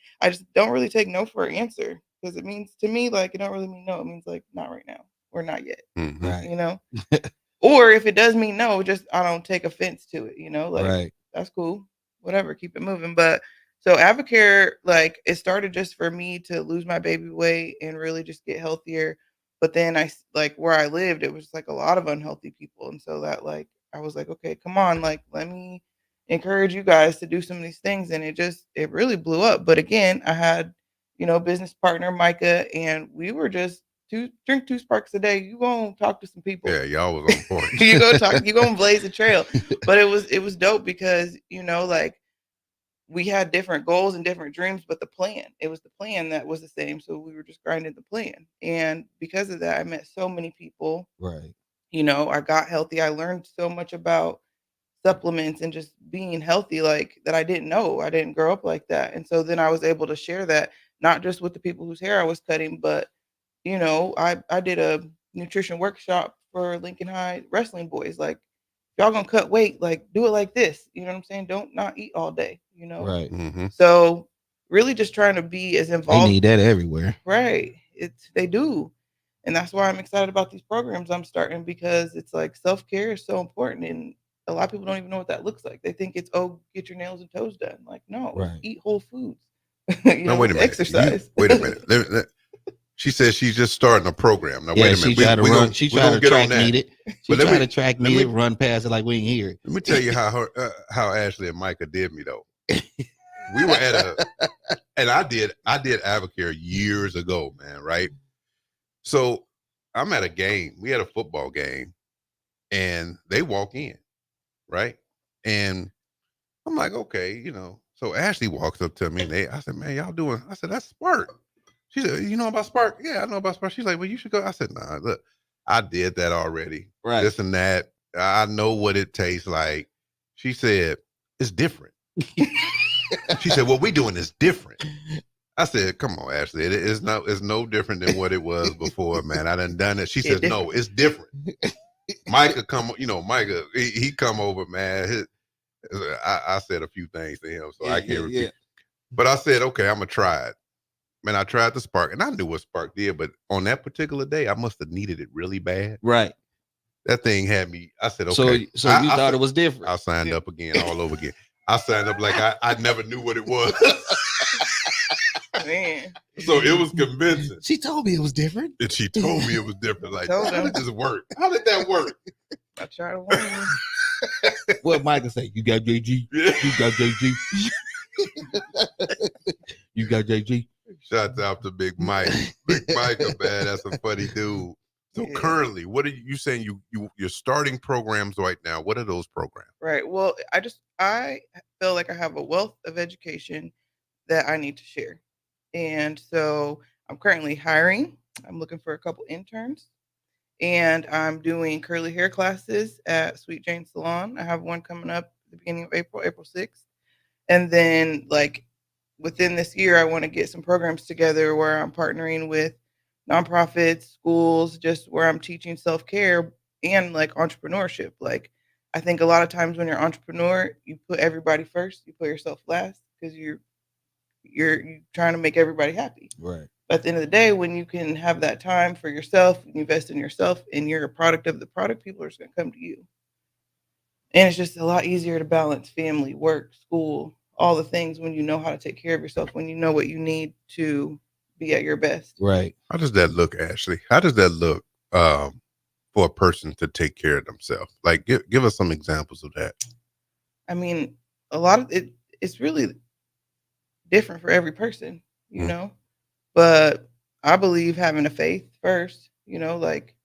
Speaker 11: don't really take no for an answer because it means to me, like, it don't really mean no. It means like not right now or not yet,
Speaker 8: Mm-hmm.
Speaker 9: Right.
Speaker 11: or if it does mean no, just I don't take offense to it, like
Speaker 9: Right.
Speaker 11: that's cool, whatever, keep it moving. But so Avocare, like it started just for me to lose my baby weight and really just get healthier. But then like where I lived, it was like a lot of unhealthy people. And so that like I was like, okay, come on, like let me encourage you guys to do some of these things. And it really blew up. But again, I had, business partner Micah, and we were just drink 2 Sparks a day. You gonna talk to some people.
Speaker 8: Yeah, y'all was on point.
Speaker 11: You gonna blaze a trail. But it was dope because, like we had different goals and different dreams, but it was the plan that was the same. So we were just grinding the plan. And because of that, I met so many people.
Speaker 9: Right.
Speaker 11: I got healthy. I learned so much about supplements and just being healthy, like that I didn't know. I didn't grow up like that. And so then I was able to share that not just with the people whose hair I was cutting, but I did a nutrition workshop for Lincoln High wrestling boys. Like, y'all gonna cut weight, like do it like this. You know what I'm saying? Don't not eat all day,
Speaker 9: Right.
Speaker 8: Mm-hmm.
Speaker 11: So really just trying to be as
Speaker 9: They
Speaker 11: involved.
Speaker 9: need that everywhere.
Speaker 11: Right. They do. And that's why I'm excited about these programs I'm starting because it's like self-care is so important. And a lot of people don't even know what that looks like. They think it's, oh, get your nails and toes done. Like, no, it's
Speaker 9: Right.
Speaker 11: eat whole foods.
Speaker 8: Now wait a minute.
Speaker 11: Exercise.
Speaker 8: Wait a minute. She says she's just starting a program. Now
Speaker 9: Yeah,
Speaker 8: wait a
Speaker 9: she
Speaker 8: minute.
Speaker 9: tried to run. She tried to track meet it. She
Speaker 8: But
Speaker 9: tried to track meet it, run past it like we ain't here.
Speaker 8: Let me tell you how Ashley and Micah did me though. We were at and I did Avocare years ago, man. Right. So I'm at a game. We had a football game, and they walk in, right, and I'm like, okay, So Ashley walks up to me, and I said, man, y'all doing? I said, that's Spark. She said, you know about Spark? Yeah, I know about Spark. She's like, well, you should go. I said, nah, look, I did that already.
Speaker 9: Right.
Speaker 8: This and that. I know what it tastes like. She said, it's different. She said, what we doing is different. I said, come on, Ashley. It's no different than what it was before, man. I done it. She says, no, it's different. Micah Micah, he come over, man. I said a few things to him, so I can't repeat. But I said, okay, I'm gonna try it. Man, I tried the Spark, and I knew what Spark did, but on that particular day, I must have needed it really bad.
Speaker 9: Right.
Speaker 8: That thing had me. I said, okay.
Speaker 9: So you thought it was different.
Speaker 8: I signed up again, all over again. I signed up like I never knew what it was.
Speaker 11: Man.
Speaker 8: So it was convincing.
Speaker 9: She told me it was different.
Speaker 8: And she told me it was different. Like,
Speaker 11: Told
Speaker 8: how
Speaker 11: him.
Speaker 8: did this work? How did that work?
Speaker 11: I try to warn you.
Speaker 9: What Micah say? You got JG.
Speaker 8: Yeah.
Speaker 9: You got JG. You got JG.
Speaker 8: Shouts out to Big Mike. Big Micah, man, that's a funny dude. So currently, what are you saying? You're starting programs right now. What are those programs?
Speaker 11: Right. Well, I feel like I have a wealth of education that I need to share. And so I'm currently hiring. I'm looking for a couple interns. And I'm doing curly hair classes at Sweet Jane Salon. I have one coming up at the beginning of April, April 6th. And then like within this year, I want to get some programs together where I'm partnering with nonprofits, schools, just where I'm teaching self-care and like entrepreneurship. Like I think a lot of times when you're an entrepreneur, you put everybody first, you put yourself last because you're trying to make everybody happy.
Speaker 9: Right.
Speaker 11: But at the end of the day, when you can have that time for yourself, invest in yourself, and you're a product of the product, people are just going to come to you. And it's just a lot easier to balance family, work, school, all the things when you know how to take care of yourself, when you know what you need to be at your best.
Speaker 9: Right.
Speaker 8: How does that look, Ashley? How does that look for a person to take care of themselves? Like, give us some examples of that.
Speaker 11: I mean, a lot of it's really different for every person, you know? But I believe having a faith first, like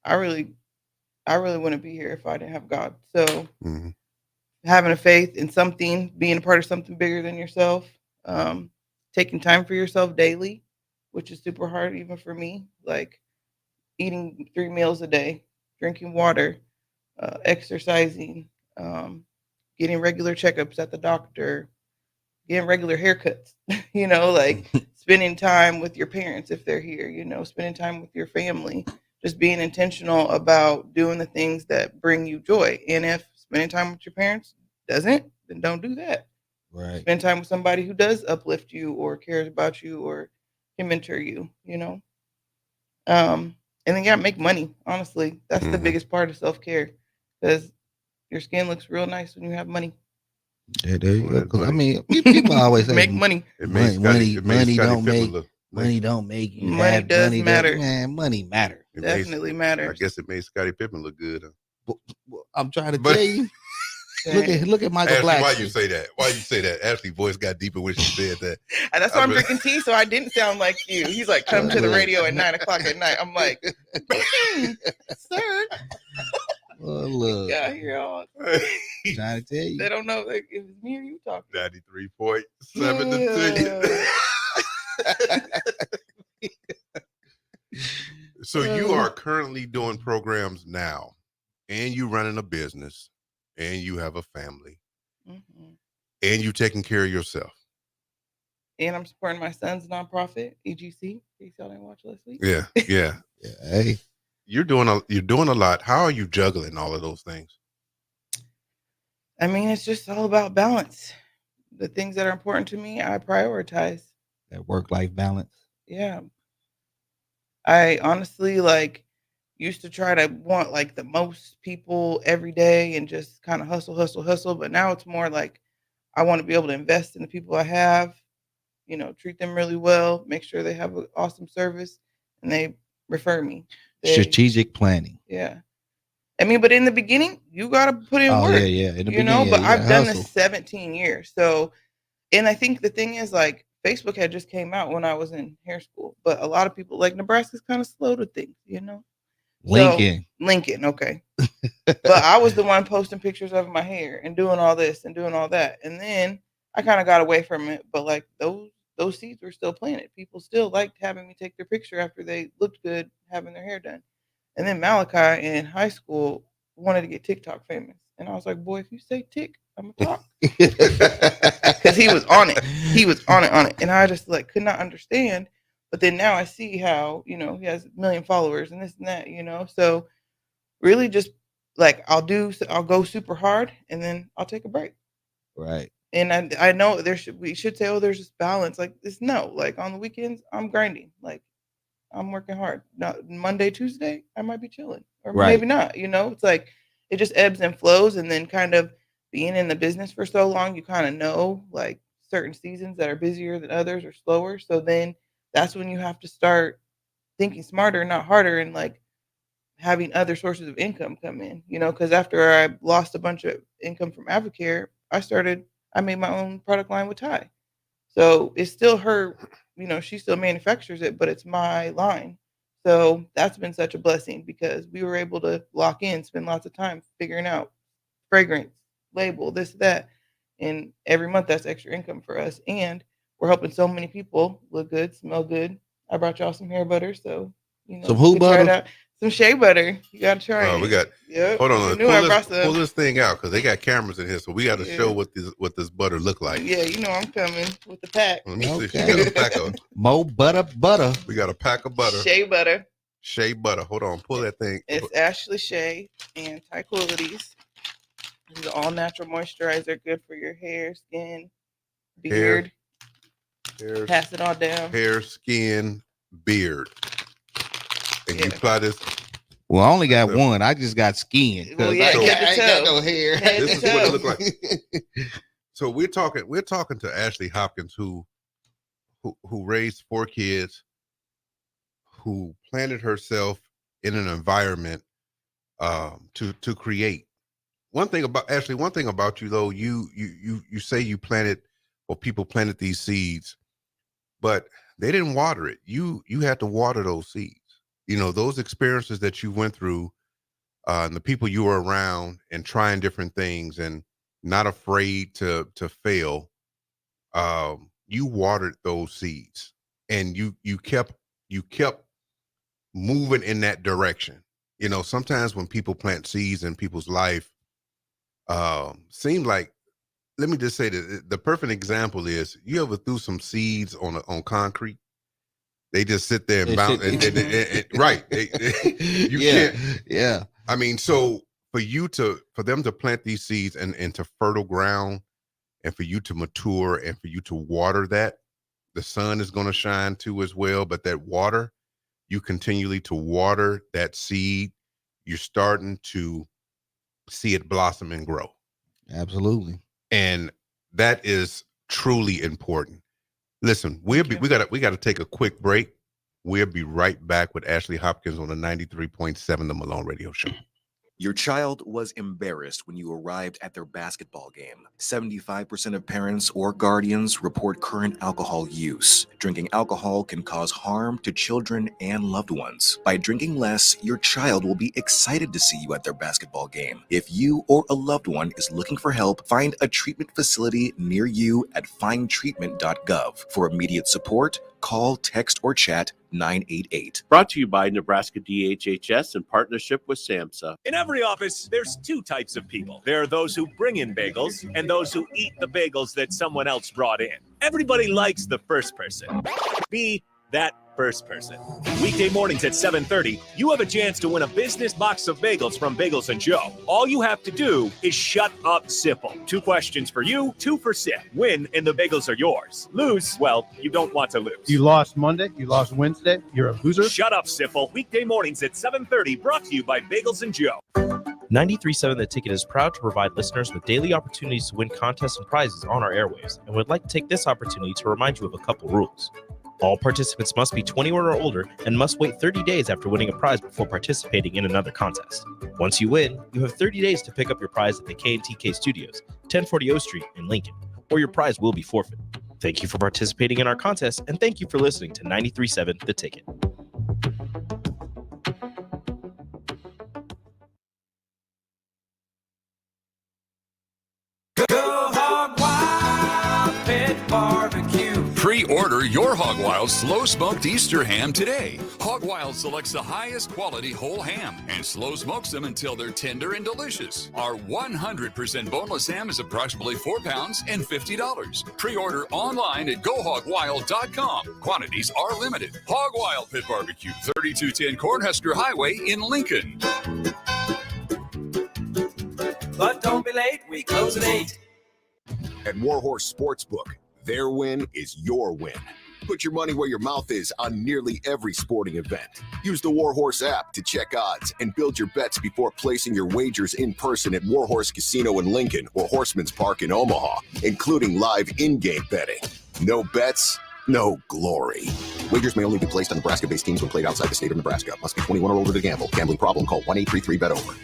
Speaker 11: I really wouldn't be here if I didn't have God. So having a faith in something, being a part of something bigger than yourself, taking time for yourself daily, which is super hard even for me, like eating 3 meals a day, drinking water, exercising, getting regular checkups at the doctor, getting regular haircuts, like spending time with your parents if they're here, spending time with your family, just being intentional about doing the things that bring you joy. And if spending time with your parents doesn't, then don't do that.
Speaker 9: Right.
Speaker 11: Spend time with somebody who does uplift you or cares about you or can mentor you, and then make money. Honestly, that's the biggest part of self-care because your skin looks real nice when you have money.
Speaker 9: Yeah, there you go. 'Cause I mean, people always say
Speaker 11: Make money.
Speaker 9: Money don't make money don't make you
Speaker 11: Money
Speaker 9: have
Speaker 11: does
Speaker 9: money.
Speaker 11: matter.
Speaker 9: Man, money matter.
Speaker 11: Definitely
Speaker 8: I
Speaker 11: matters.
Speaker 8: guess it made Scottie Pippen look good. Huh?
Speaker 9: I'm trying to tell you. Look at Michael
Speaker 8: Ashley,
Speaker 9: Black.
Speaker 8: why you say that? Why you say that? Ashley's voice got deeper when she said that.
Speaker 11: And that's why I'm drinking tea, so I didn't sound like you. He's like, come to the radio at 9:00 at night. I'm like, sir.
Speaker 9: Oh, look.
Speaker 11: Yeah, here all.
Speaker 9: Trying to tell you.
Speaker 11: They don't know if it's me or you talking.
Speaker 8: 93.7 to 10. So you are currently doing programs now, and you running a business, and you have a family, and you taking care of yourself.
Speaker 11: And I'm supporting my son's nonprofit, EGC. In case y'all didn't watch last week.
Speaker 8: Yeah.
Speaker 9: Hey,
Speaker 8: you're doing a lot. How are you juggling all of those things?
Speaker 11: I mean, it's just all about balance. The things that are important to me, I prioritize.
Speaker 9: That work-life balance.
Speaker 11: Yeah. I honestly used to try to want like the most people every day and just kind of hustle. But now it's more like I want to be able to invest in the people I have, treat them really well, make sure they have an awesome service and they refer me.
Speaker 9: Strategic planning.
Speaker 11: Yeah. I mean, but in the beginning, you got to put in work.
Speaker 9: Yeah. In the beginning,
Speaker 11: but
Speaker 9: you
Speaker 11: I've
Speaker 9: gotta
Speaker 11: done
Speaker 9: hustle.
Speaker 11: this 17 years. So, and I think the thing is like Facebook had just came out when I was in hair school, but a lot of people like Nebraska's kind of slow to things,
Speaker 9: Lincoln.
Speaker 11: So, Lincoln, okay. But I was the one posting pictures of my hair and doing all this and doing all that. And then I kind of got away from it, but like those seeds were still planted. People still liked having me take their picture after they looked good having their hair done. And then Malachi in high school wanted to get TikTok famous. And I was like, boy, if you say tick, I'm gonna talk. Because he was on it. He was on it. And I just could not understand. But then now I see how, he has 1 million followers and this and that, So really just I'll go super hard and then I'll take a break.
Speaker 9: Right.
Speaker 11: And I know we should say, there's this balance. No, on the weekends, I'm grinding. I'm working hard. Now, Monday, Tuesday, I might be chilling or maybe not, it's it just ebbs and flows. And then kind of being in the business for so long, you kind of know certain seasons that are busier than others or slower. So then that's when you have to start thinking smarter, not harder. And having other sources of income come in, because after I lost a bunch of income from Avocare, I made my own product line with Ty. So it's still her, she still manufactures it, but it's my line. So that's been such a blessing because we were able to lock in, spend lots of time figuring out fragrance, label, this, that. And every month that's extra income for us. And we're helping so many people look good, smell good. I brought y'all some hair butter, so
Speaker 9: Some who
Speaker 11: you can try it
Speaker 9: butter?
Speaker 11: out. Some shea butter. You gotta try it.
Speaker 8: We got.
Speaker 11: Yep.
Speaker 8: Hold on.
Speaker 11: You knew I brought
Speaker 8: Pull
Speaker 11: some.
Speaker 8: this thing out because they got cameras in here, so we got to
Speaker 11: Yeah.
Speaker 8: show what this butter look like.
Speaker 11: Yeah, I'm coming with the pack.
Speaker 8: Let me see. She got a pack of
Speaker 9: Mo butter.
Speaker 8: We got a pack of butter.
Speaker 11: Shea butter.
Speaker 8: Shea butter. Hold on. Pull that thing.
Speaker 11: It's Ashley Shea and Tyquilities. This is an all natural moisturizer, good for your hair, skin, beard.
Speaker 8: Hair,
Speaker 11: Pass it all down.
Speaker 8: hair, skin, beard. And you apply this.
Speaker 9: Well, I only got one. I just got skin.
Speaker 11: Well, yeah,
Speaker 8: So-
Speaker 11: head to
Speaker 1: I ain't got
Speaker 11: toe.
Speaker 1: no hair.
Speaker 11: Head
Speaker 8: This
Speaker 11: to
Speaker 8: is what it
Speaker 11: toe.
Speaker 8: look like. So we're talking to Ashley Hopkins, who raised 4 kids, who planted herself in an environment to create. One thing about you though, you say you planted, or people planted these seeds, but they didn't water it. You had to water those seeds. Those experiences that you went through, and the people you were around, and trying different things, and not afraid to fail. You watered those seeds, and you kept moving in that direction. Sometimes when people plant seeds in people's life, seem like, let me just say that the perfect example is, you ever threw some seeds on concrete? They just sit there and bounce. Right. You can't.
Speaker 9: Yeah.
Speaker 8: I mean, so for them to plant these seeds into fertile ground, and for you to mature, and for you to water that, the sun is going to shine too as well. But that water, you continually to water that seed, you're starting to see it blossom and grow.
Speaker 9: Absolutely.
Speaker 8: And that is truly important. Listen, we got to take a quick break. We'll be right back with Ashley Hopkins on the 93.7 The Malone Radio Show.
Speaker 5: Your child was embarrassed when you arrived at their basketball game. 75% of parents or guardians report current alcohol use. Drinking alcohol can cause harm to children and loved ones. By drinking less, your child will be excited to see you at their basketball game. If you or a loved one is looking for help, find a treatment facility near you at findtreatment.gov. For immediate support, call, text, or chat 988.
Speaker 6: Brought to you by Nebraska DHHS in partnership with SAMHSA.
Speaker 19: In every office, there's 2 types of people. There are those who bring in bagels and those who eat the bagels that someone else brought in. Everybody likes the first person. Be that first person. Weekday mornings at 7:30, you have a chance to win a business box of bagels from Bagels & Joe. All you have to do is shut up, Sipple. 2 questions for you, 2 for Sip. Win, and the bagels are yours. Lose, well, you don't want to lose.
Speaker 20: You lost Monday, you lost Wednesday, you're a loser.
Speaker 19: Shut up, Sipple. Weekday mornings at 7:30, brought to you by Bagels & Joe.
Speaker 12: 93.7 The Ticket is proud to provide listeners with daily opportunities to win contests and prizes on our airwaves, and would like to take this opportunity to remind you of a couple rules. All participants must be 21 or older and must wait 30 days after winning a prize before participating in another contest. Once you win, you have 30 days to pick up your prize at the K&TK Studios, 1040 O Street in Lincoln, or your prize will be forfeited. Thank you for participating in our contest, and thank you for listening to 93.7 The Ticket.
Speaker 18: Pre-order your Hog Wild slow smoked Easter ham today. Hog Wild selects the highest quality whole ham and slow smokes them until they're tender and delicious. Our 100% boneless ham is approximately 4 pounds and $50. Pre-order online at GoHogWild.com. Quantities are limited. Hog Wild Pit Barbecue, 3210 Cornhusker Highway in Lincoln.
Speaker 17: But don't be late, we close at 8.
Speaker 7: At Warhorse Sportsbook, their win is your win. Put your money where your mouth is on nearly every sporting event. Use the Warhorse app to check odds and build your bets before placing your wagers in person at Warhorse Casino in Lincoln or Horseman's Park in Omaha, including live in-game betting. No bets, no glory. Wagers may only be placed on Nebraska-based teams when played outside the state of Nebraska. Must be 21 or older to gamble. Gambling problem? Call 1-833-BET-OVER.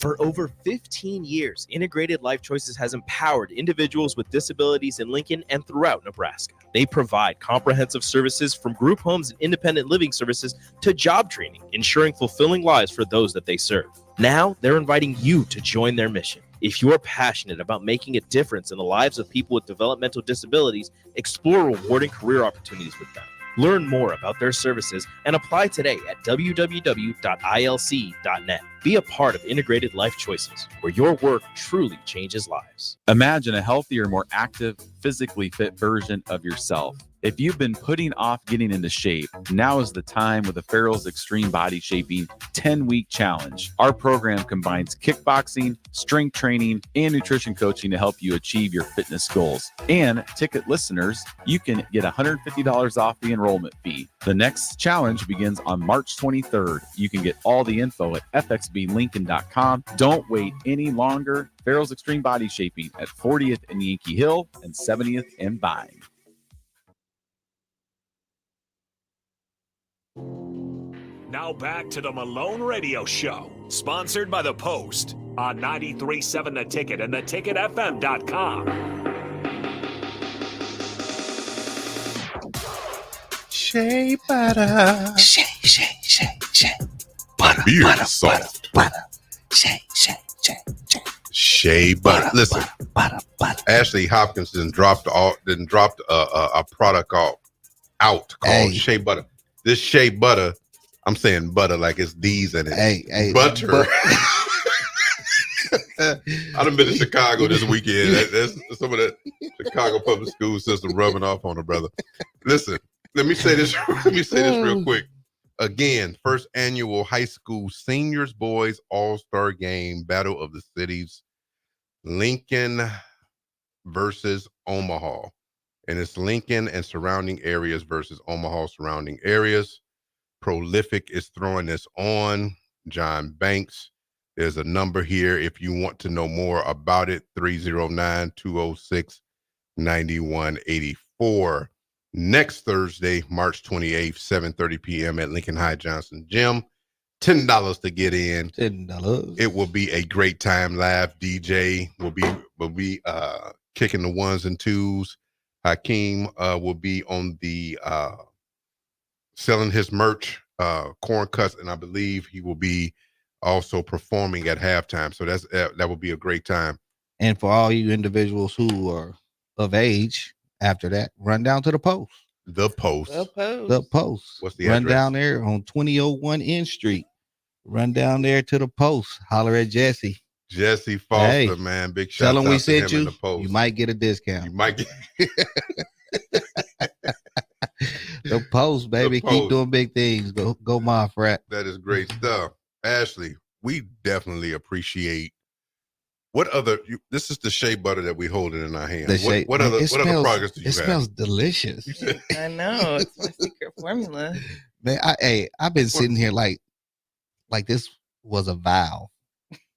Speaker 12: For over 15 years, Integrated Life Choices has empowered individuals with disabilities in Lincoln and throughout Nebraska. They provide comprehensive services from group homes and independent living services to job training, ensuring fulfilling lives for those that they serve. Now, they're inviting you to join their mission. If you're passionate about making a difference in the lives of people with developmental disabilities, explore rewarding career opportunities with them. Learn more about their services and apply today at www.ilc.net. Be a part of Integrated Life Choices, where your work truly changes lives.
Speaker 21: Imagine a healthier, more active, physically fit version of yourself. If you've been putting off getting into shape, now is the time with the Farrell's Extreme Body Shaping 10-Week Challenge. Our program combines kickboxing, strength training, and nutrition coaching to help you achieve your fitness goals. And ticket listeners, you can get $150 off the enrollment fee. The next challenge begins on March 23rd. You can get all the info at fxblincoln.com. Don't wait any longer. Farrell's Extreme Body Shaping at 40th and Yankee Hill and 70th and Vine.
Speaker 19: Now back to the Malone Radio Show, sponsored by The Post on 93.7 The Ticket and theticketfm.com.
Speaker 8: Shea butter.
Speaker 17: Shea.
Speaker 8: Butter, butter, soft.
Speaker 17: Butter. Shea.
Speaker 8: Shea butter. Listen, Ashley Hopkinson dropped a product out called Shea butter. This Shea butter, I'm saying butter like it's D's in it.
Speaker 9: Hey,
Speaker 8: butter. I done been to Chicago this weekend. That's some of that Chicago public school system rubbing off on her, brother. Listen, let me say this real quick. Again, first annual high school seniors boys all-star game, Battle of the Cities, Lincoln versus Omaha. And it's Lincoln and surrounding areas versus Omaha surrounding areas. Prolific is throwing this on. John Banks. There's a number here if you want to know more about it. 309-206-9184. Next Thursday, March 28th, 7:30 p.m. at Lincoln High Johnson Gym. $10 to get in.
Speaker 9: $10.
Speaker 8: It will be a great time. Live DJ will be kicking the ones and twos. Hakeem will be on the selling his merch, corn cuts, and I believe he will be also performing at halftime. So that will be a great time.
Speaker 9: And for all you individuals who are of age, after that, run down to the Post.
Speaker 8: The Post.
Speaker 9: What's the address? Run down there on 2001 N Street. Run down there to the Post. Holler at Jesse.
Speaker 8: Jesse Foster, man. Big shout out to him.
Speaker 9: Tell him we sent you.
Speaker 8: In the Post.
Speaker 9: You might get a discount.
Speaker 8: You might get
Speaker 9: the Post, baby.
Speaker 8: The Post.
Speaker 9: Keep doing big things. Go my frat.
Speaker 8: That is great stuff. Ashley, we definitely appreciate this is the shea butter that we hold in our hand. What other products do you have?
Speaker 9: It smells delicious.
Speaker 11: I know. It's my secret formula.
Speaker 9: Man, I've been sitting here like this was a vow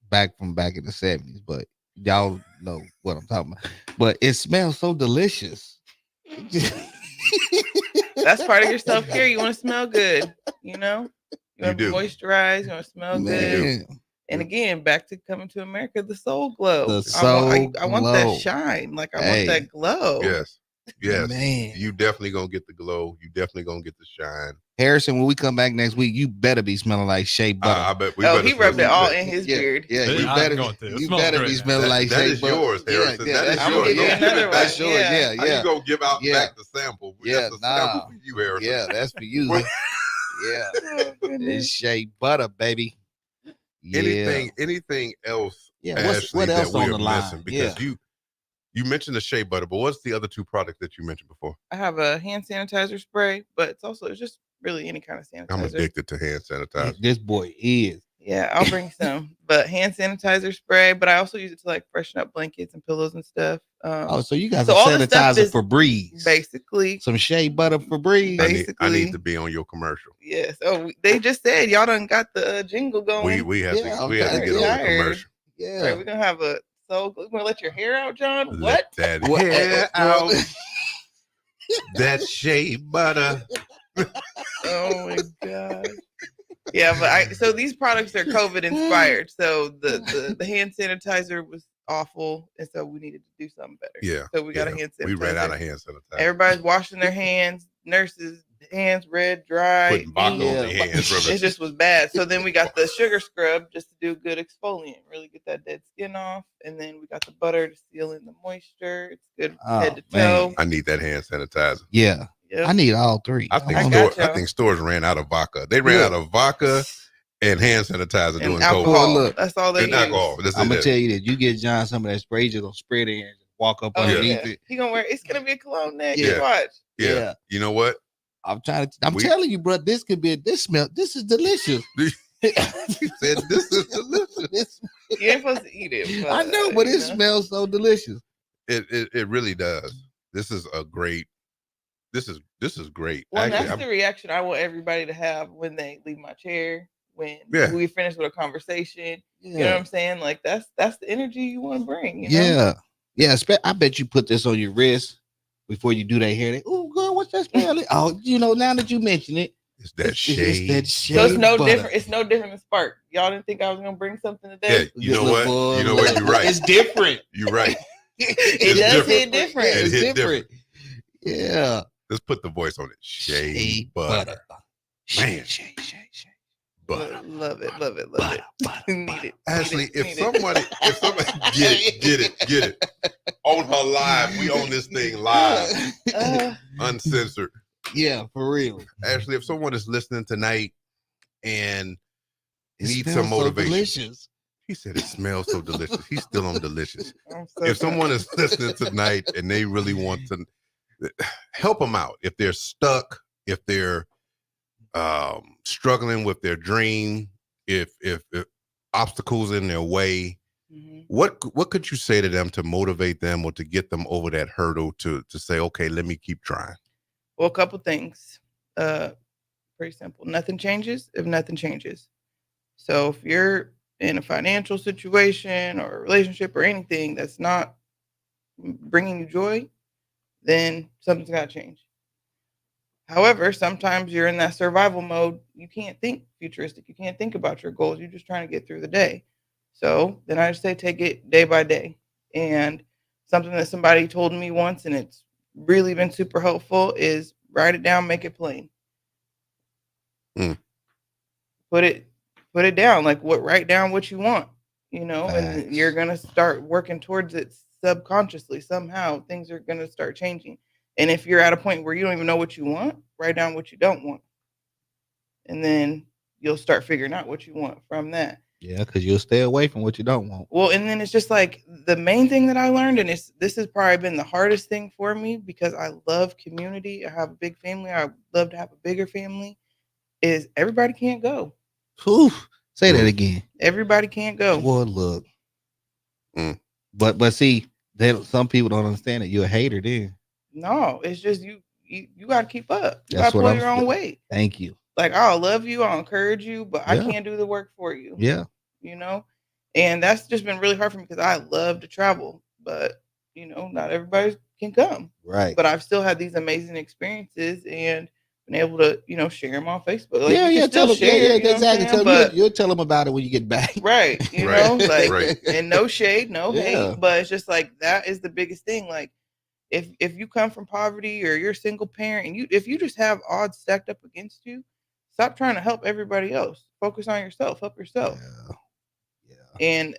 Speaker 9: back in the 70s, but y'all know what I'm talking about. But it smells so delicious.
Speaker 11: That's part of your self-care. You want to smell good, you know? You want to moisturize, you want to smell good. And again, back to coming to America, the soul glow. I want that shine. Like I want that glow.
Speaker 8: Yes.
Speaker 9: Man.
Speaker 8: You definitely gonna get the glow. You definitely gonna get the shine.
Speaker 9: Harrison, when we come back next week, you better be smelling like shea butter.
Speaker 8: I bet
Speaker 11: he rubbed it all in his beard.
Speaker 9: Yeah, you better be smelling like shea butter.
Speaker 8: That is yours, Harrison.
Speaker 11: That is yours. Give you another one.
Speaker 9: That's yours. Yeah.
Speaker 8: How you gonna give out back the sample? That's a sample for you, Harrison.
Speaker 9: Yeah, that's for you. Yeah. It's shea butter, baby. Yeah.
Speaker 8: Anything else?
Speaker 9: Yeah.
Speaker 8: Ashley,
Speaker 9: what else on the line?
Speaker 8: Because you mentioned the shea butter, but what's the other two products that you mentioned before?
Speaker 11: I have a hand sanitizer spray, but it's just really any kind of sanitizer.
Speaker 8: I'm addicted to hand sanitizer.
Speaker 9: This boy is.
Speaker 11: Yeah, I'll bring some, but hand sanitizer spray. But I also use it to like freshen up blankets and pillows and stuff.
Speaker 9: So you got some sanitizer for Breeze,
Speaker 11: basically.
Speaker 9: Some shea butter for Breeze.
Speaker 8: I need to be on your commercial.
Speaker 11: Yes. Oh, they just said y'all done got the jingle going.
Speaker 8: We have to get on the commercial.
Speaker 11: Yeah, right, we're gonna have a. So we're gonna let your hair out, John. What?
Speaker 8: That hair out. That shea butter.
Speaker 11: Oh my god. Yeah, but so these products are COVID inspired. So the hand sanitizer was awful, and so we needed to do something better.
Speaker 8: Yeah.
Speaker 11: So we got a hand sanitizer.
Speaker 8: We ran out of hand sanitizer.
Speaker 11: Everybody's washing their hands. Nurses' hands red, dry.
Speaker 8: Putting vodka on their hands.
Speaker 11: It just was bad. So then we got the sugar scrub just to do good exfoliant, really get that dead skin off. And then we got the butter to seal in the moisture. It's good head to toe.
Speaker 8: I need that hand sanitizer.
Speaker 9: Yeah.
Speaker 11: Yep.
Speaker 9: I need all three.
Speaker 8: I think
Speaker 11: I
Speaker 8: think stores ran out of vodka. They ran out of vodka and hand sanitizer during
Speaker 11: alcohol.
Speaker 8: COVID.
Speaker 9: Look,
Speaker 11: that's all they
Speaker 8: and
Speaker 11: use.
Speaker 8: alcohol.
Speaker 9: I'm gonna tell you that you get John some of that spray, just gonna spray it and walk up underneath it.
Speaker 11: He gonna wear. It's gonna be a cologne next.
Speaker 8: Yeah.
Speaker 11: Watch.
Speaker 8: Yeah. You know what?
Speaker 9: I'm telling you, bro. This could be. This is delicious.
Speaker 8: You said this is delicious.
Speaker 11: You ain't supposed to eat it. But,
Speaker 9: I know, but it smells so delicious.
Speaker 8: It really does. This is a great. This is great.
Speaker 11: Well,
Speaker 8: Actually,
Speaker 11: that's the reaction I want everybody to have when they leave my chair. When
Speaker 8: Yeah.
Speaker 11: we finish with a conversation, you know what I'm saying? Like that's the energy you want to bring. You know?
Speaker 9: Yeah. I bet you put this on your wrist before you do that hair. Oh, girl, what's that smell? Oh, now that you mention it,
Speaker 8: it's that shade.
Speaker 9: It's that shade.
Speaker 11: So it's no
Speaker 9: butter.
Speaker 11: different. It's no different than Spark. Y'all didn't think I was gonna bring something today?
Speaker 8: Yeah, you know what? You know what? You're right.
Speaker 9: It's different.
Speaker 8: You're right.
Speaker 11: It does hit different.
Speaker 8: It
Speaker 9: It's
Speaker 8: hit
Speaker 9: different. Yeah.
Speaker 8: Let's put the voice on it. Shea butter. Man. Butter.
Speaker 11: Love it. Need it.
Speaker 8: Ashley, if somebody get it. On her live, we own this thing live. Uncensored.
Speaker 9: Yeah, for real.
Speaker 8: Ashley, if someone is listening tonight and
Speaker 9: It
Speaker 8: needs
Speaker 9: smells
Speaker 8: some motivation.
Speaker 9: So delicious.
Speaker 8: He said it smells so delicious. He's still on delicious.
Speaker 11: I'm so
Speaker 8: If someone is listening tonight and they really want to help them out, if they're stuck, if they're struggling with their dream, if obstacles in their way, what could you say to them to motivate them or to get them over that hurdle to say, okay, let me keep trying?
Speaker 11: Well, a couple things. Pretty simple. Nothing changes if nothing changes. So if you're in a financial situation or a relationship or anything that's not bringing you joy, then something's got to change. However, sometimes you're in that survival mode. You can't think futuristic. You can't think about your goals. You're just trying to get through the day. So then I just say take it day by day. And something that somebody told me once, and it's really been super helpful, is write it down, make it plain. Put it down. Like write down what you want, and you're gonna start working towards it subconsciously. Somehow things are gonna start changing. And if you're at a point where you don't even know what you want, write down what you don't want. And then you'll start figuring out what you want from that.
Speaker 9: Yeah, because you'll stay away from what you don't want.
Speaker 11: Well, and then it's just like the main thing that I learned, and this has probably been the hardest thing for me because I love community. I have a big family. I would love to have a bigger family. Is everybody can't go.
Speaker 9: Whew. Say that again.
Speaker 11: Everybody can't go.
Speaker 9: Well, look. But see, some people don't understand it. You're a hater then.
Speaker 11: No, it's just you got to keep up. You got
Speaker 9: That's
Speaker 11: to
Speaker 9: what
Speaker 11: pull
Speaker 9: I'm
Speaker 11: your own
Speaker 9: saying.
Speaker 11: weight.
Speaker 9: Thank you.
Speaker 11: Like, I'll love you, I'll encourage you, but I
Speaker 9: Yeah.
Speaker 11: can't do the work for you.
Speaker 9: Yeah.
Speaker 11: And that's just been really hard for me because I love to travel, but not everybody can come.
Speaker 9: Right.
Speaker 11: But I've still had these amazing experiences and been able to, share them on Facebook. Like,
Speaker 9: yeah,
Speaker 11: you can still
Speaker 9: tell them.
Speaker 11: share,
Speaker 9: Yeah,
Speaker 11: you know what I'm
Speaker 9: exactly.
Speaker 11: saying?
Speaker 9: Tell
Speaker 11: But
Speaker 9: them, you'll tell them about it when you get back.
Speaker 11: right,
Speaker 8: Right.
Speaker 11: and no shade, no
Speaker 9: Yeah.
Speaker 11: hate, but it's just like that is the biggest thing. Like, if you come from poverty or you're a single parent and if you just have odds stacked up against you, stop trying to help everybody else. Focus on yourself. Help yourself. And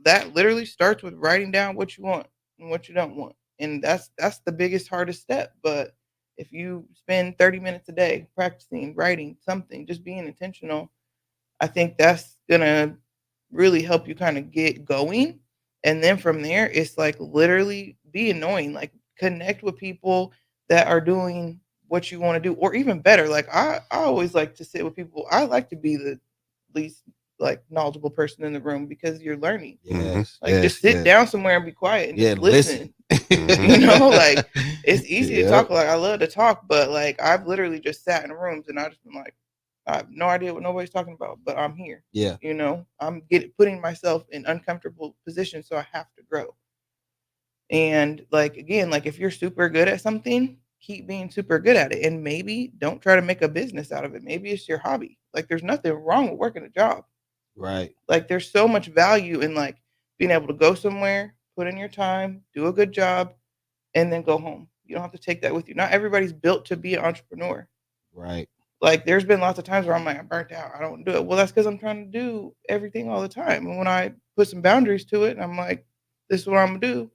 Speaker 11: that literally starts with writing down what you want and what you don't want. And that's the biggest, hardest step. But if you spend 30 minutes a day practicing, writing something, just being intentional, I think that's gonna really help you kind of get going. And then from there, it's like literally be annoying, like connect with people that are doing what you want to do, or even better. Like I always like to sit with people. I like to be the least like knowledgeable person in the room because you're learning.
Speaker 9: Yes.
Speaker 11: Like just sit down somewhere and be quiet and just listen.
Speaker 8: Mm-hmm.
Speaker 11: Like it's easy to
Speaker 9: Yep.
Speaker 11: talk. Like I love to talk, but like I've literally just sat in rooms and I just been like, I have no idea what nobody's talking about, but I'm here.
Speaker 9: Yeah.
Speaker 11: I'm putting myself in uncomfortable positions, so I have to grow. And like again, like if you're super good at something, keep being super good at it. And maybe don't try to make a business out of it. Maybe it's your hobby. Like there's nothing wrong with working a job.
Speaker 9: Right.
Speaker 11: Like there's so much value in like being able to go somewhere, put in your time, do a good job, and then go home. You don't have to take that with you. Not everybody's built to be an entrepreneur.
Speaker 9: Right.
Speaker 11: Like there's been lots of times where I'm like, I'm burnt out. I don't do it. Well, that's because I'm trying to do everything all the time. And when I put some boundaries to it and I'm like, this is what I'm gonna do,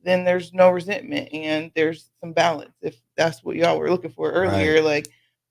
Speaker 11: then there's no resentment and there's some balance. If that's what y'all were looking for earlier.
Speaker 9: Right.
Speaker 11: Like,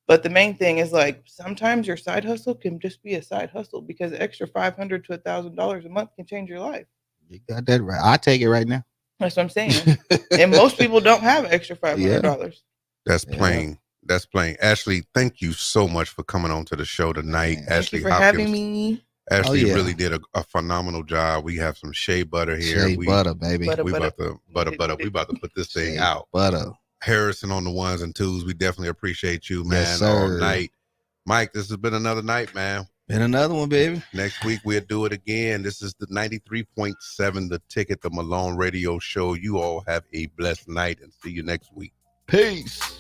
Speaker 11: but the main thing is like sometimes your side hustle can just be a side hustle because the extra $500 to $1,000 a month can change your life.
Speaker 9: You got that right. I take it right now.
Speaker 11: That's what I'm saying. And most people don't have an extra $500.
Speaker 8: That's plain. That's plain. Ashley, thank you so much for coming on to the show tonight.
Speaker 11: Thank
Speaker 8: Ashley
Speaker 11: you for
Speaker 8: Hopkins.
Speaker 11: having me.
Speaker 8: Ashley really did a phenomenal job. We have some shea butter here.
Speaker 9: Shea butter, baby.
Speaker 8: We about to We about to put this thing out.
Speaker 9: Butter.
Speaker 8: Harrison on the ones and twos. We definitely appreciate you, man.
Speaker 9: Yes,
Speaker 8: all
Speaker 9: sir.
Speaker 8: night. Mike, this has been another night, man.
Speaker 9: Been another one, baby.
Speaker 8: Next week we'll do it again. This is the 93.7 The Ticket, the Malone Radio Show. You all have a blessed night and see you next week.
Speaker 9: Peace.